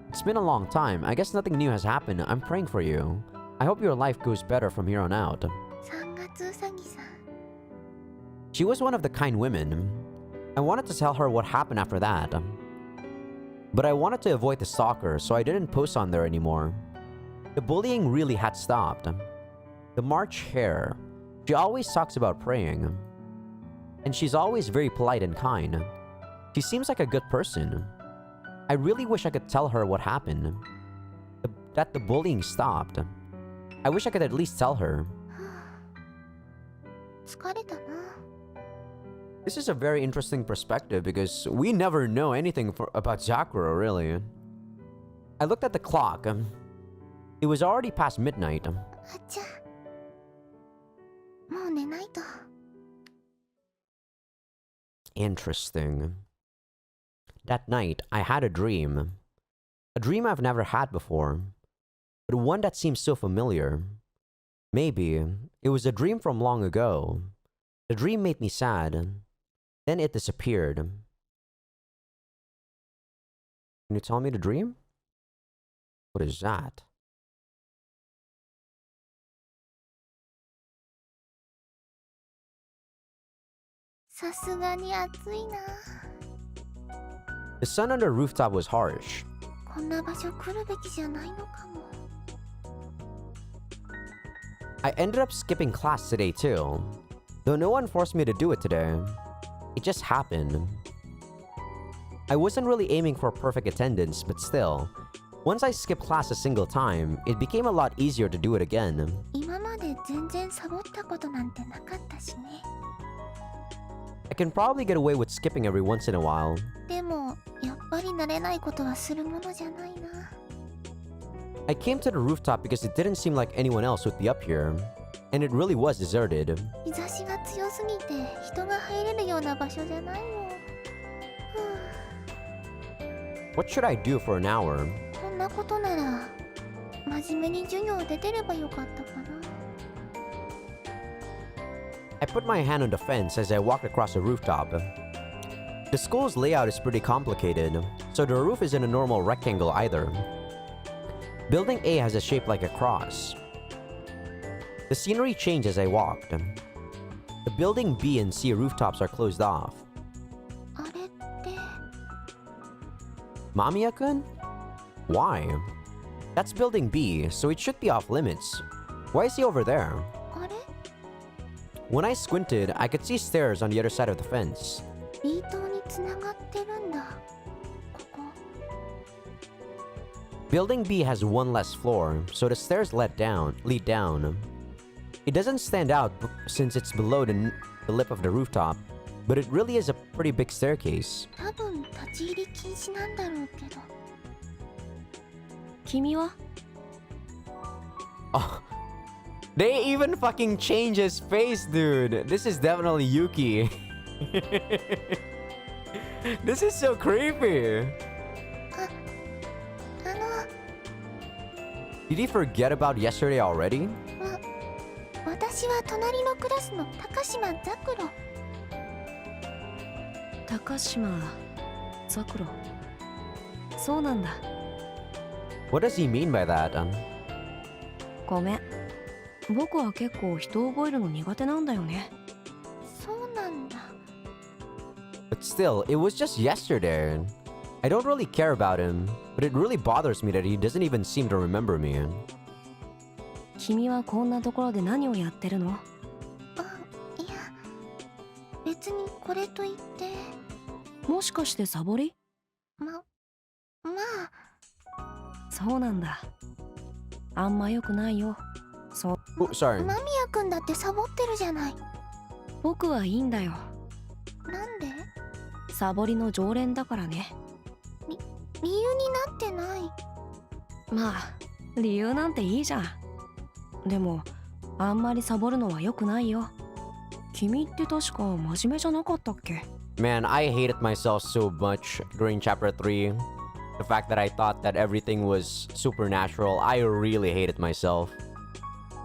It's been a long time. I guess nothing new has happened. I'm praying for you. I hope your life goes better from here on out. 3月うさぎさん She was one of the kind women. I wanted to tell her what happened after that. But I wanted to avoid the stalker, so I didn't post on there anymore. The bullying really had stopped. The March Hare. She always talks about praying. And she's always very polite and kind. She seems like a good person. I really wish I could tell her what happened. That the bullying stopped. I wish I could at least tell her. 疲れたな This is a very interesting perspective because we never know anything about Zakuro, really. I looked at the clock. It was already past midnight. あっちゃもう寝ないと Interesting. That night, I had a dream. A dream I've never had before. But one that seems so familiar. Maybe it was a dream from long ago. The dream made me sad. Then it disappeared. Can you tell me the dream? What is that?さすがに暑いな The sun on the rooftop was harsh. こんな場所来るべきじゃないのかも I ended up skipping class today too. Though no one forced me to do it today. It just happened. I wasn't really aiming for perfect attendance, but still, once I skipped class a single time, it became a lot easier to do it again. 今まで全然サボったことなんてなかったしね I can probably get away with skipping every once in a while. でもやっぱり慣れないことはするものじゃないな I came to the rooftop because it didn't seem like anyone else would be up here. And it really was deserted. 日差しが強すぎて人が入れるような場所じゃないよふう What should I do for an hour? こんなことなら真面目に授業出てればよかったかな I put my hand on the fence as I walked across the rooftop. The school's layout is pretty complicated, so the roof isn't a normal rectangle either. Building A has a shape like a cross. The scenery changed as I walked. The building B and C rooftops are closed off. あれって Mamiya-kun? Why? That's building B, so it should be off limits. Why is he over there? あれ When I squinted, I could see stairs on the other side of the fence. B 棟につながってるんだここ Building B has one less floor, so the stairs lead down. It doesn't stand out since it's below the lip of the rooftop, but it really is a pretty big staircase. 多分立ち入り禁止なんだろうけど君は Oh, they even fucking change his face, dude. This is definitely Yuki. This is so creepy. あの Did he forget about yesterday already? 私は隣のクラスの高島ザクロ高島ザクロそうなんだ What does he mean by that? ごめん僕は結構人を覚えるの苦手なんだよねそうなんだ But still, it was just yesterday. I don't really care about him, but it really bothers me that he doesn't even seem to remember me. 君はこんなところで何をやってるの？あ、いや、別にこれといって。もしかしてサボり？まあ。そうなんだ。あんま良くないよ。そう。Oh, sorry. 間宮くんだってサボってるじゃない。僕はいいんだよ。なんで？サボりの常連だからね。理由になってない。まあ理由なんていいじゃん。でもあんまりサボるのは良くないよ。君って確か真面目じゃなかったっけ？ Man, I hated myself so much during chapter 3. The fact that I thought that everything was supernatural, I really hated myself.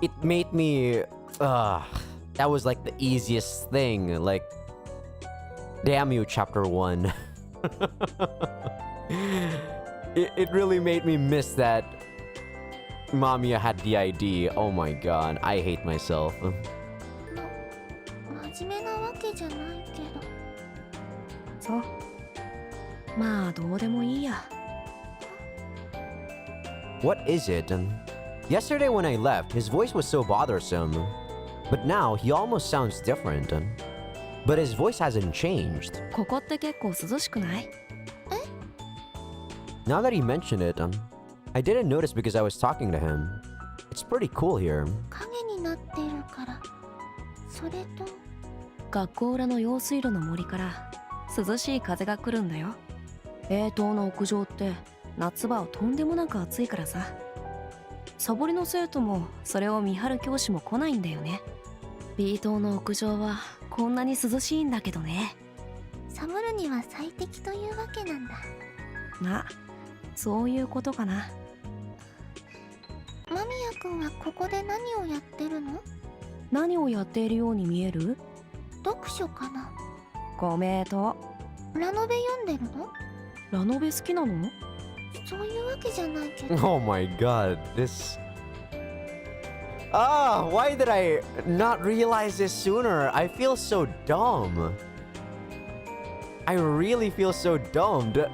It made me... that was like the easiest thing. Like, damn you, chapter 1. It really made me miss that Mamiya had the ID. Oh my god, I hate myself. 真面目なわけじゃないけど。そう。まあどうでもいいや。What is it? Yesterday when I left, his voice was so bothersome. But now, he almost sounds different. But his voice hasn't changed. ここって結構涼しくない？ Now that he mentioned it, I didn't notice because I was talking to him. It's pretty cool here. 影になってるから。それと。学校裏の用水路の森から涼しい風が来るんだよ。A棟の屋上って夏場はとんでもなく暑いからさ。サボりの生徒もそれを見張る教師も来ないんだよね。B 棟の屋上はこんなに涼しいんだけどね。サボるには最適というわけなんだ。まあそういうことかな。間宮くんはここで何をやってるの？何をやっているように見える？読書かな。ご名答。ラノベ読んでるの？ラノベ好きなの？そういうわけじゃないけど。Oh my god, this... why did I not realize this sooner? I feel so dumb. I really feel so dumb. The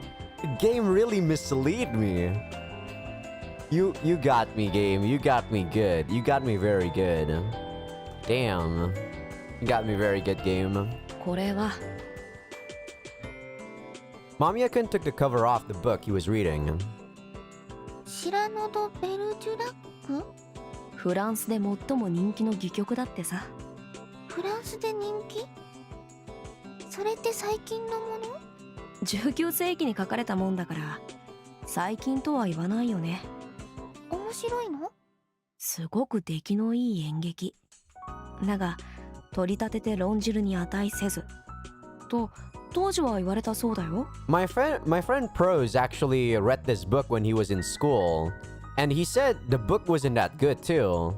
game really misled me. You got me, game. You got me good. You got me very good. Damn. You got me very good, game. これは Mamiya-kun took the cover off the book he was reading. シラノ・ド・ベルジュラック？フランスで最も人気の戯曲だってさ。フランスで人気？それって最近のもの？19世紀に書かれたもんだから最近とは言わないよね。面白いの？すごく出来のいい演劇だが取り立てて論じるに値せずと当時は言われたそうだよ。My friend Prose actually read this book when he was in school, and he said the book wasn't that good too.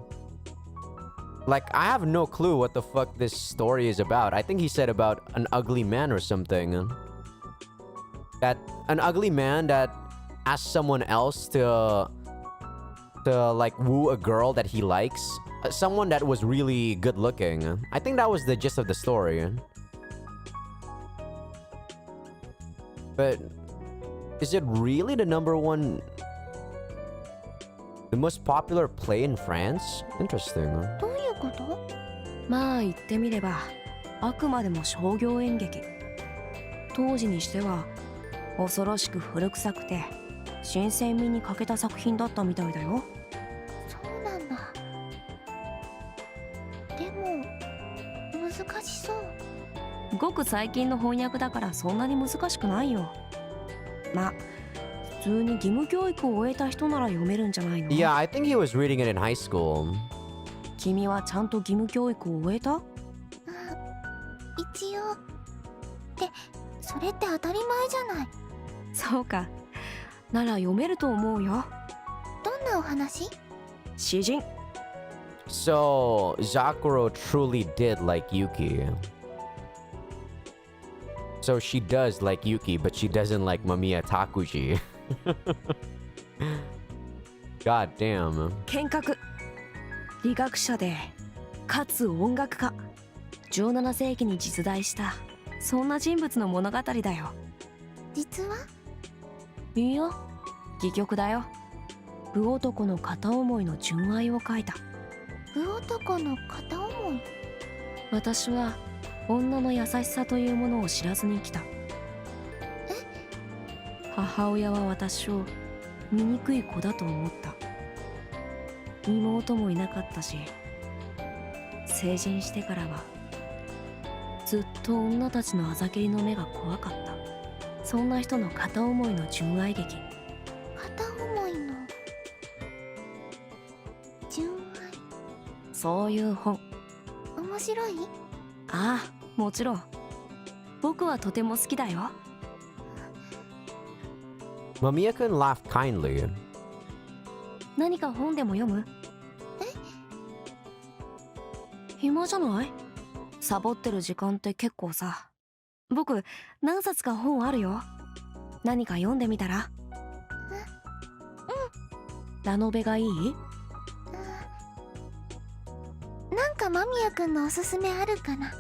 Like, I have no clue what the fuck this story is about. I think he said about an ugly man or something. That an ugly man that asks someone else to like woo a girl that he likes. Someone that was really good looking. I think that was the gist of the story. But is it really the #1, the most popular play in France? Interesting. どういうこと？まあ言ってみればあくまでも商業演劇。当時にしては恐ろしく古臭くて新鮮味に欠けた作品だったみたいだよ。そうなんだ。でも難しそう。ごく最近の翻訳だからそんなに難しくないよ。まあ普通に義務教育を終えた人なら読めるんじゃないの？ Yeah, I think he was reading it in high school. 君はちゃんと義務教育を終えた？一応。ってそれって当たり前じゃない。そうか。なら読めると思うよ。どんなお話？詩人。 So, Zakuro truly did like Yuki. So she does like Yuki, but she doesn't like Mamiya Takuji. God damn. 剣客。理学者でかつ音楽家。17世紀に実在したそんな人物の物語だよ。実は？いいよ、戯曲だよ。武男の片思いの純愛を書いた。具男の片思い。私は女の優しさというものを知らずに来た。母親は私を醜い子だと思った。妹もいなかったし、成人してからはずっと女たちのあざけりの目が怖かった。そんな人の片思いの純愛劇。片思いの純愛。そういう本。面白い？ああ、もちろん。僕はとても好きだよ。Mamiya-kun laughed kindly. 何か本でも読む？暇じゃない？サボってる時間って結構さ。僕何冊か本あるよ。何か読んでみたら？ラノベがいい？なんか間宮くんのおすすめあるかな？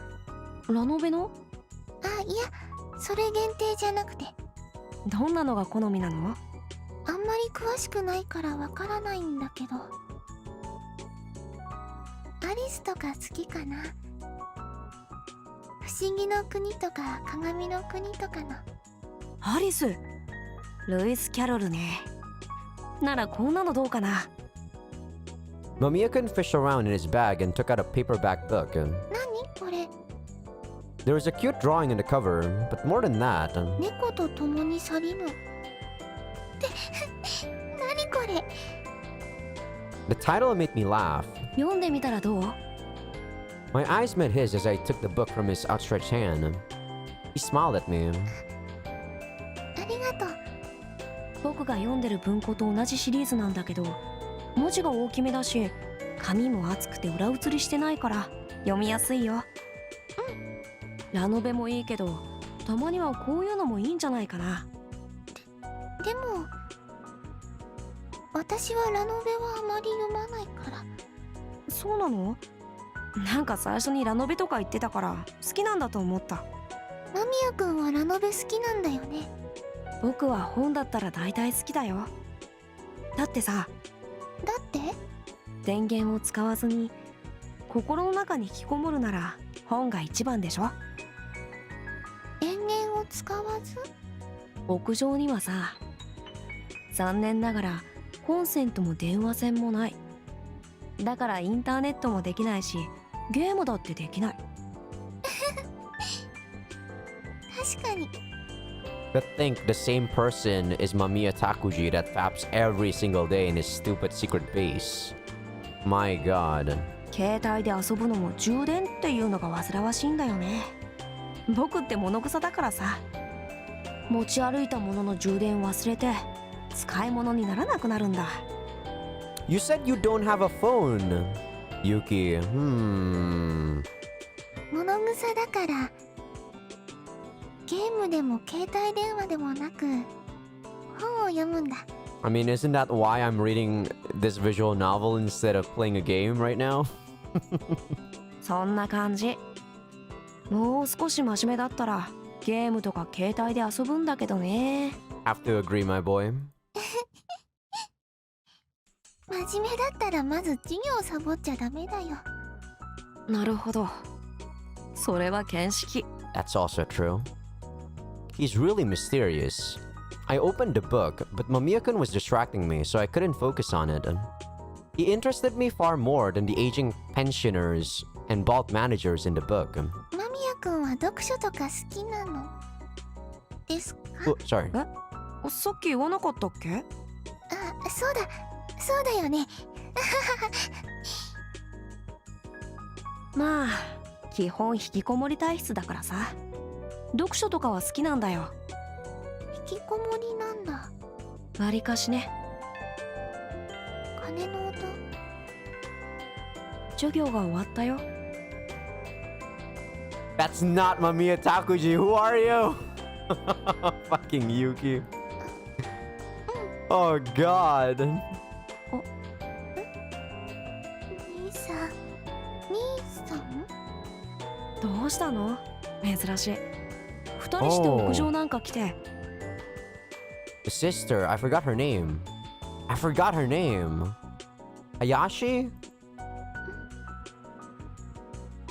ラノベの？あ、いや、それ限定じゃなくて。どんなのが好みなの？あんまり詳しくないからわからないんだけど。アリスとか好きかな？不思議の国とか鏡の国とかの。アリス、ルイス・キャロルね。ならこんなのどうかな。Mamiya-kun fished around in his bag and took out a paperback book. 何これ？ There was a cute drawing in the cover, but more than that, 猫と共に去りぬ。って何これ？ the title made me laugh. 読んでみたらどう？ My eyes met his as I took the book from his outstretched hand. He smiled at me. ありがとう。僕が読んでる文庫と同じシリーズなんだけど、文字が大きめだし、紙も厚くて裏写りしてないから読みやすいよ。ラノベもいいけど、たまにはこういうのもいいんじゃないかな。でも私はラノベはあまり読まないから。そうなの？なんか最初にラノベとか言ってたから好きなんだと思った。間宮くんはラノベ好きなんだよね。僕は本だったら大体好きだよ。だってさ、だって？電源を使わずに心の中に引きこもるなら本が一番でしょ。電源を使わず？屋上にはさ、残念ながらコンセントも電話線もない。だからインターネットもできないし、ゲームだってできない。確かに。But think the same person is Mamiya Takuji that faps every single day in his stupid secret base. My god. 携帯で遊ぶのも充電っていうのが煩わしいんだよね。僕って物臭だからさ、持ち歩いたものの充電忘れて使い物にならなくなるんだ。You said you don't have a phone, Yuki. 物臭だからゲームでも携帯電話でもなく本を読むんだ。I mean, isn't that why I'm reading this visual novel instead of playing a game right now? そんな感じ。もう少し真面目だったらゲームとか携帯で遊ぶんだけどね。Have to agree, my boy. 真面目だったらまず授業サボっちゃダメだよ。なるほど。それは見識。That's also true. He's really mysterious. I opened the book, but Mamiya-kun was distracting me, so I couldn't focus on it. He interested me far more than the aging pensioners and vault managers in the book. 間宮くんは読書とか好きなのですか？ Oh, sorry. さっき言わなかったっけ？あ、そうだ、そうだよね。まあ基本引きこもり体質だからさ、読書とかは好きなんだよ。引きこもりなんだ。わりかしね。鐘の音。授業が終わったよ。That's not Mamiya Takuji. Who are you? Fucking Yuki. Oh god. 兄さん、兄さん？どうしたの？珍しい。二人して屋上なんか来て。The sister, I forgot her name. Hayashi?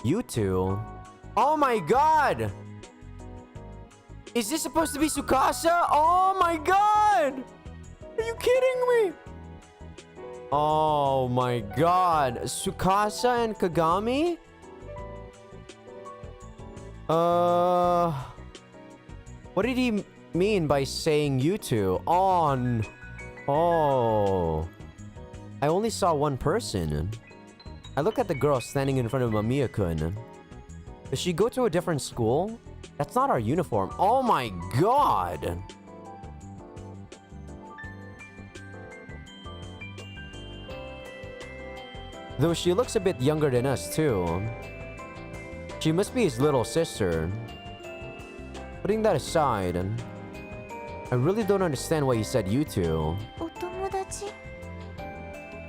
You two? Oh my god! Is this supposed to be Tsukasa? Oh my god! Are you kidding me? Oh my god. Tsukasa and Kagami? What did he mean by saying you two? Oh. I only saw one person. I look at the girl standing in front of Mamiya-kun. Does she go to a different school? That's not our uniform. Oh my god! Though she looks a bit younger than us too. She must be his little sister. Putting that aside, I really don't understand why he said you two. お友達？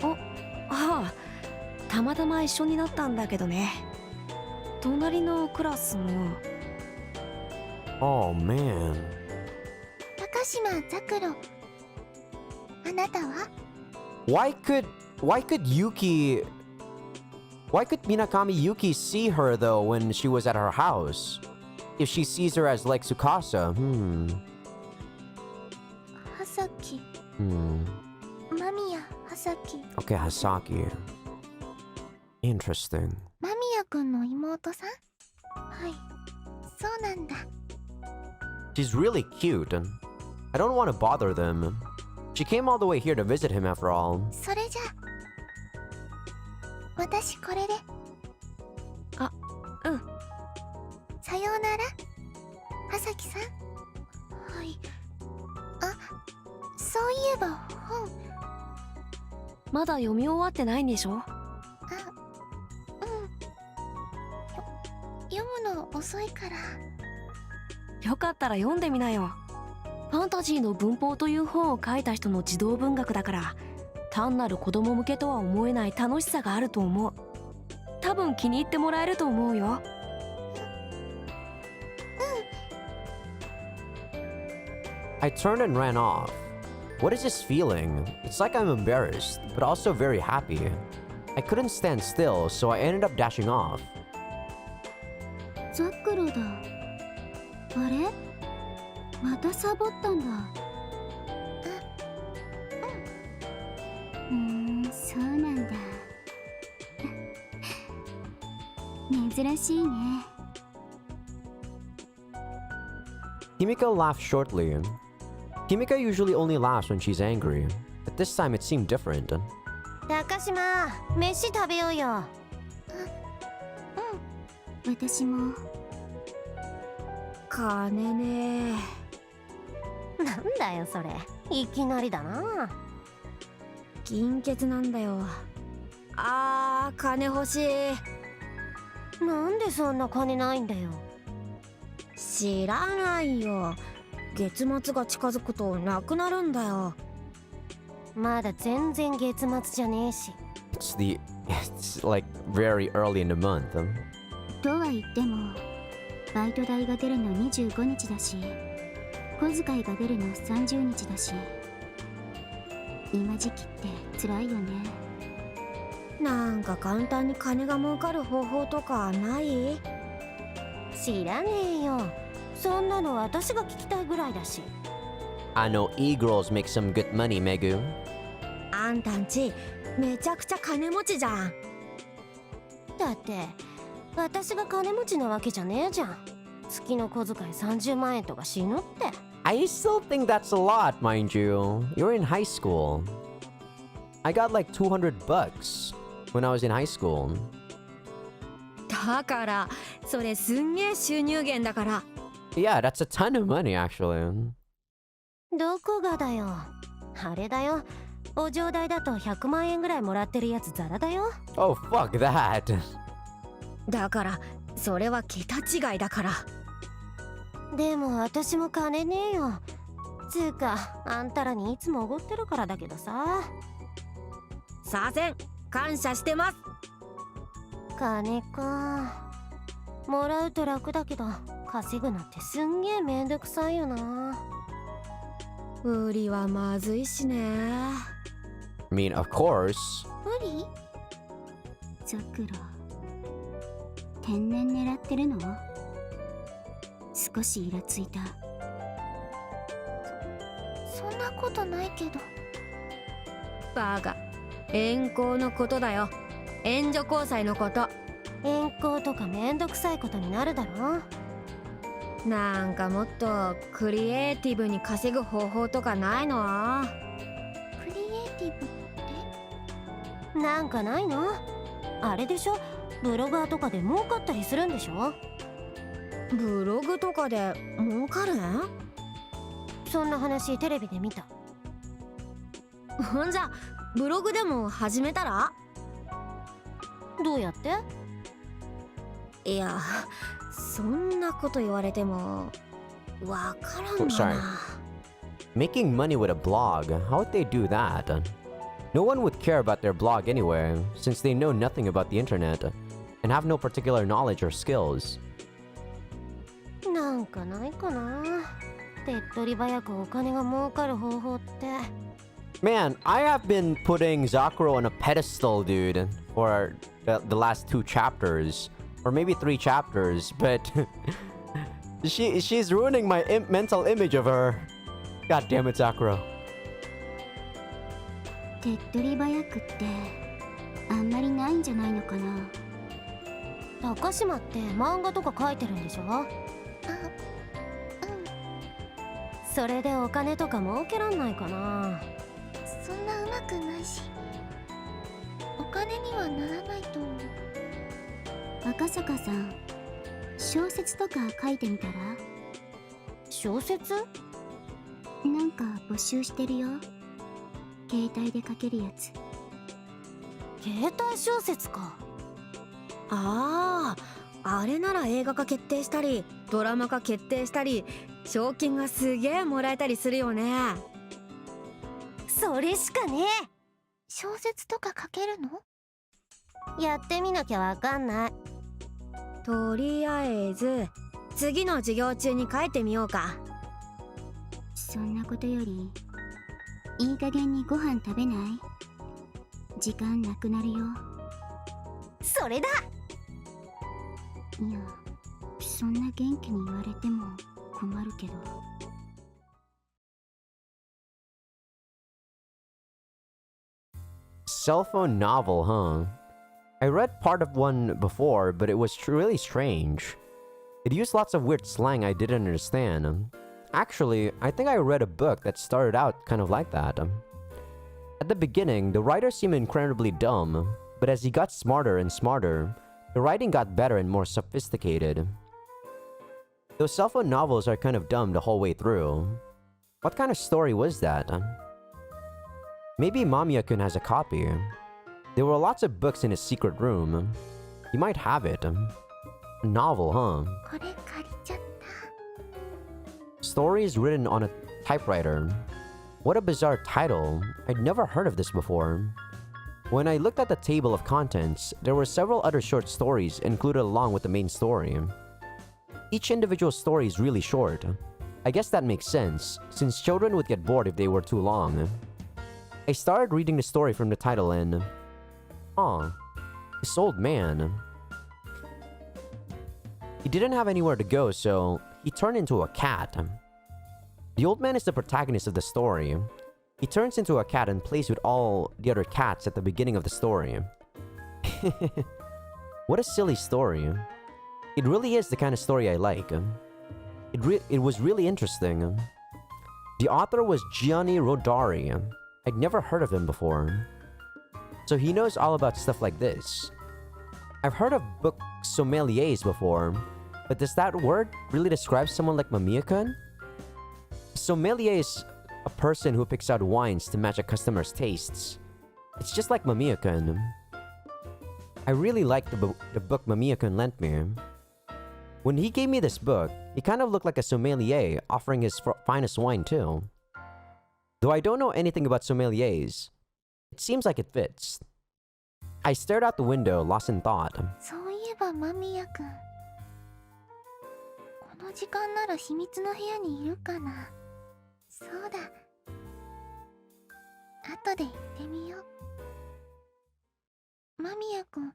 ああ、たまたま一緒になったんだけどね。隣のクラスの。Oh man. 高島ザクロ。あなたは？ Why could Minakami Yuki see her though when she was at her house? If she sees her as like Tsukasa, はさき。間宮はさき。 Okay, Hasaki. Interesting. 間宮くんの妹さん？はい。そうなんだ。She's really cute, and I don't want to bother them. She came all the way here to visit him after all. それじゃあ。私これで。あ、うん。さようなら。はさきさん。はい。あ、そういえば本。まだ読み終わってないんでしょ？読むの遅いから。よかったら読んでみなよ。ファンタジーの文法という本を書いた人の児童文学だから、単なる子供向けとは思えない楽しさがあると思う。多分気に入ってもらえると思うよ。I turned and ran off. What is this feeling? It's like I'm embarrassed, but also very happy. I couldn't stand still, so I ended up dashing off. ザクロだ。あれ？またサボったんだ。そうなんだ。珍しいね。Himika laughed shortly. Himika usually only laughs when she's angry, but this time it seemed different. 高島、飯食べようよ。私も。金ね。なんだよそれ、いきなりだな。金欠なんだよ。金欲しい。なんでそんな金ないんだよ。知らないよ。月末が近づくとなくなるんだよ。まだ全然月末じゃねえし。It's like very early in the month. とは言っても、バイト代が出るの25日だし、小遣いが出るの30日だし、今時期って辛いよね。なんか簡単に金が儲かる方法とかない？知らねえよ。そんなの私が聞きたいぐらいだし。I know e-girls make some good money, Megu. あんたんちめちゃくちゃ金持ちじゃん。だって私が金持ちなわけじゃねえじゃん。月の小遣い30万円とか死ぬって。I still think that's a lot, mind you. You're in high school. I got like $200 when I was in high school. だからそれすんげえ収入源だから。Yeah, that's a ton of money actually. どこがだよ。あれだよ。お嬢代だと100万円ぐらいもらってるやつザラだよ。Oh, fuck that. だからそれは桁違いだから。でも私も金ねえよ。つうかあんたらにいつもおごってるからだけどさ。させん、感謝してます。金か。もらうと楽だけど稼ぐのってすんげえめんどくさいよな。売りはまずいしね。I mean, of course. 無理？ザクロ。天然狙ってるの？少しイラついた。そんなことないけど。バカ、遠行のことだよ。援助交際のこと。遠行とかめんどくさいことになるだろ。なんかもっとクリエイティブに稼ぐ方法とかないの？クリエイティブってなんかないの？あれでしょ、ブロガーとかで儲かったりするんでしょ？ブログとかで儲かる？そんな話テレビで見た。ほんじゃブログでも始めたら？どうやって？いや、そんなこと言われてもわからんわ sorry. な。 Making money with a blog, how would they do that? No one would care about their blog anyway, since they know nothing about the internet and have no particular knowledge or skills. なんかないかな、手っ取り早くお金が儲かる方法って。 Man, I have been putting Zakuro on a pedestal, dude, for the last 2 chapters, or maybe 3 chapters, but she's ruining my mental image of her. God damn it, Zakuro. 手っ取り早くってあんまりないんじゃないのかな。高島って漫画とか書いてるんでしょ？あ、うん。それでお金とか儲けらんないかな。そんなうまくないし、お金にはならないと思う。赤坂さん、小説とか書いてみたら？小説？なんか募集してるよ。携帯で書けるやつ。携帯小説か。ああ、あれなら映画化決定したりドラマ化決定したり賞金がすげえもらえたりするよね。それしかね小説とか書けるの？え。やってみなきゃわかんない。とりあえず次の授業中に書いてみようか。そんなことよりいい加減にご飯食べない？時間なくなるよ。それだ。いや、そんな元気に言われても困るけど。Cell phone novel, huh? I read part of one before, but it was really strange. It used lots of weird slang I didn't understand. Actually, I think I read a book that started out kind of like that. At the beginning, the writer seemed incredibly dumb, but as he got smarter and smarter, the writing got better and more sophisticated. Those cell phone novels are kind of dumb the whole way through. What kind of story was that? Maybe Mamiya-kun has a copy. There were lots of books in his secret room. He might have it. A novel, huh? これ借りちゃった。 Stories written on a typewriter. What a bizarre title. I'd never heard of this before. When I looked at the table of contents, there were several other short stories included along with the main story. Each individual story is really short. I guess that makes sense, since children would get bored if they were too long. I started reading the story from the title and... this old man. He didn't have anywhere to go, so he turned into a cat. The old man is the protagonist of the story. He turns into a cat and plays with all the other cats at the beginning of the story. What a silly story. It really is the kind of story I like. It was really interesting. The author was Gianni Rodari. I'd never heard of him before. So he knows all about stuff like this. I've heard of book sommeliers before, but does that word really describe someone like Mamiya-kun? Sommelier is a person who picks out wines to match a customer's tastes. It's just like Mamiya-kun. I really liked the book Mamiya-kun lent me. When he gave me this book, he kind of looked like a sommelier offering his finest wine too. Though I don't know anything about sommeliers, it seems like it fits. I stared out the window, lost in thought. そういえば間宮くん、この時間なら秘密の部屋にいるかな。そうだ、後で行ってみよう。間宮くん、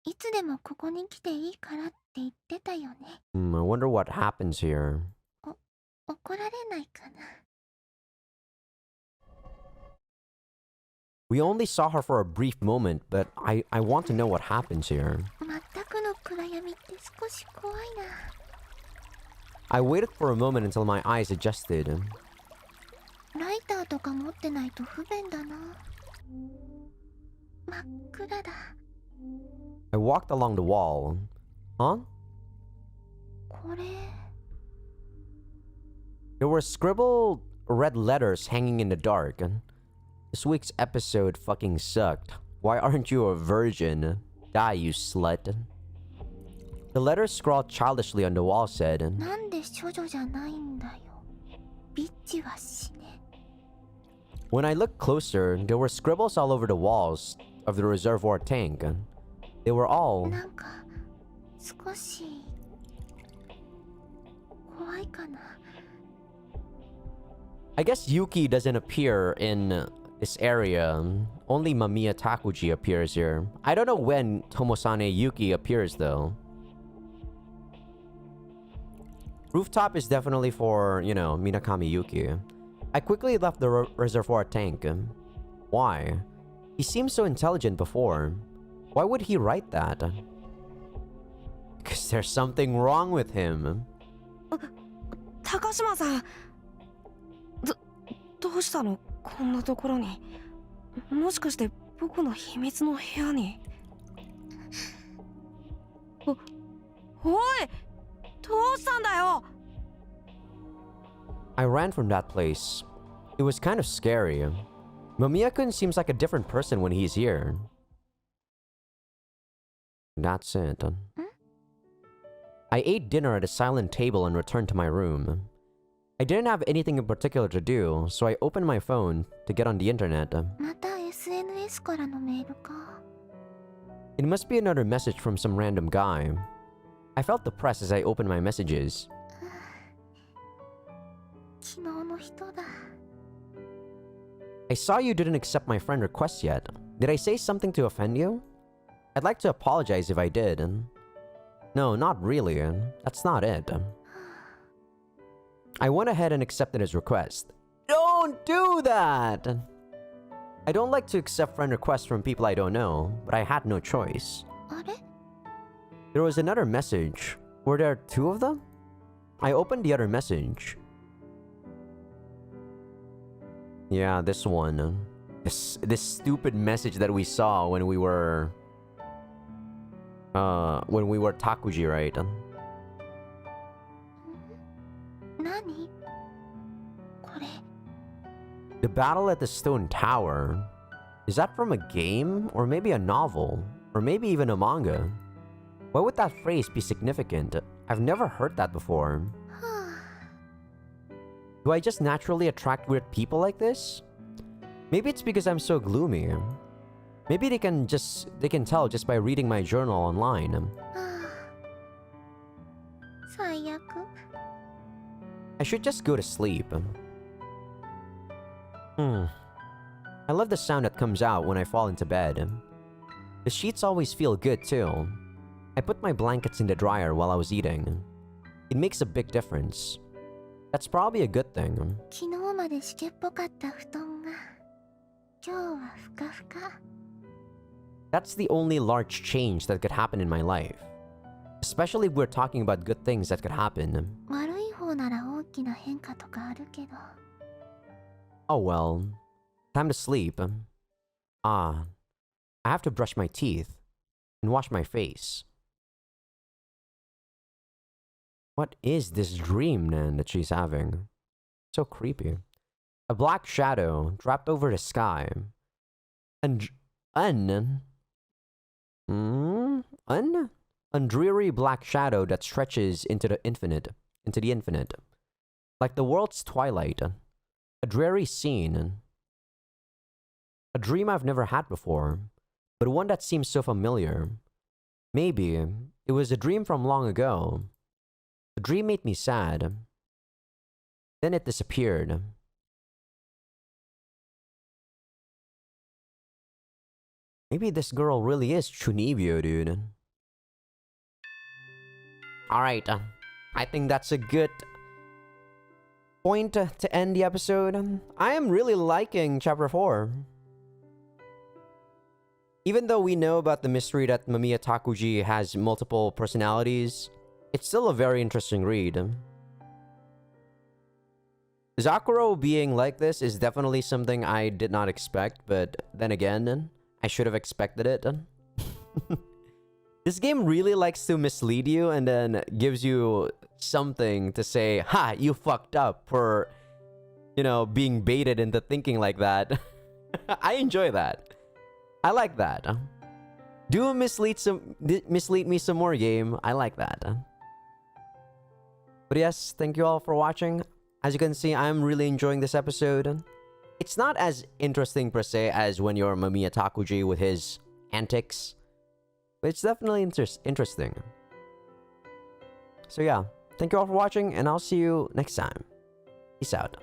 いつでもここに来ていいからって言ってたよね。I wonder what happens here. 怒られないかな。We only saw her for a brief moment, but I want to know what happens here. 全くの暗闇って少し怖いな。I waited for a moment until my eyes adjusted. ライターとか持ってないと不便だな。真っ暗だ。I walked along the wall. Huh? これ。There were scribbled red letters hanging in the dark. This week's episode fucking sucked. Why aren't you a virgin? Die, you slut. The letters scrawled childishly on the wall said, なんで処女じゃないんだよ。ビッチは死ね。When I looked closer, there were scribbles all over the walls of the reservoir tank. They were all... なんか少し怖いかな。I guess Yuki doesn't appear in this area. Only Mamiya Takuji appears here. I don't know when Tomosane Yuki appears though. Rooftop is definitely for, you know, Minakami Yuki. I quickly left the reservoir tank. Why? He seemed so intelligent before. Why would he write that? Because there's something wrong with him. 高島さん、どうしたのこんなところに。もしかして僕の秘密の部屋に。おい、どうしたんだよ。I ran from that place. It was kind of scary. Mamiya-kun seems like a different person when he's here. That's it. I ate dinner at a silent table and returned to my room. I didn't have anything in particular to do, so I opened my phone to get on the internet. また SNS からのメールか。It must be another message from some random guy. I felt depressed as I opened my messages. 昨日の人だ。I saw you didn't accept my friend request yet. Did I say something to offend you? I'd like to apologize if I did. No, not really. That's not it. I went ahead and accepted his request. Don't do that! I don't like to accept friend requests from people I don't know, but I had no choice. あれ？ There was another message. Were there two of them? I opened the other message. Yeah, this one. This stupid message that we saw when we were Takuji, right? 何？これ。 The battle at the stone tower. Is that from a game? Or maybe a novel? Or maybe even a manga? Why would that phrase be significant? I've never heard that before. Do I just naturally attract weird people like this? Maybe it's because I'm so gloomy. Maybe they can tell just by reading my journal online. 最悪。 I should just go to sleep. I love the sound that comes out when I fall into bed. The sheets always feel good too. I put my blankets in the dryer while I was eating. It makes a big difference. That's probably a good thing. 昨日まで湿気っぽかった布団が今日はふかふか。 That's the only large change that could happen in my life. Especially if we're talking about good things that could happen. 悪い方なら大きな変化とかあるけど。 Oh well. Time to sleep. I have to brush my teeth and wash my face. What is this dream, Nan, that she's having? So creepy. A black shadow dropped over the sky. A dreary black shadow that stretches into the infinite. Like the world's twilight. A dreary scene. A dream I've never had before, but one that seems so familiar. Maybe it was a dream from long ago. The dream made me sad. Then it disappeared. Maybe this girl really is Chunibyo, dude. All right. I think that's a good point to end the episode. I am really liking chapter 4. Even though we know about the mystery that Mamiya Takuji has multiple personalities, it's still a very interesting read. Zakuro being like this is definitely something I did not expect, but then again, I should have expected it. This game really likes to mislead you and then gives you something to say, ha, you fucked up for, you know, being baited into thinking like that. I enjoy that. I like that. Do mislead me some more, game. I like that. But yes, thank you all for watching. As you can see, I'm really enjoying this episode. It's not as interesting per se as when you're Mamiya Takuji with his antics, but it's definitely interesting. So yeah, thank you all for watching, and I'll see you next time. Peace out.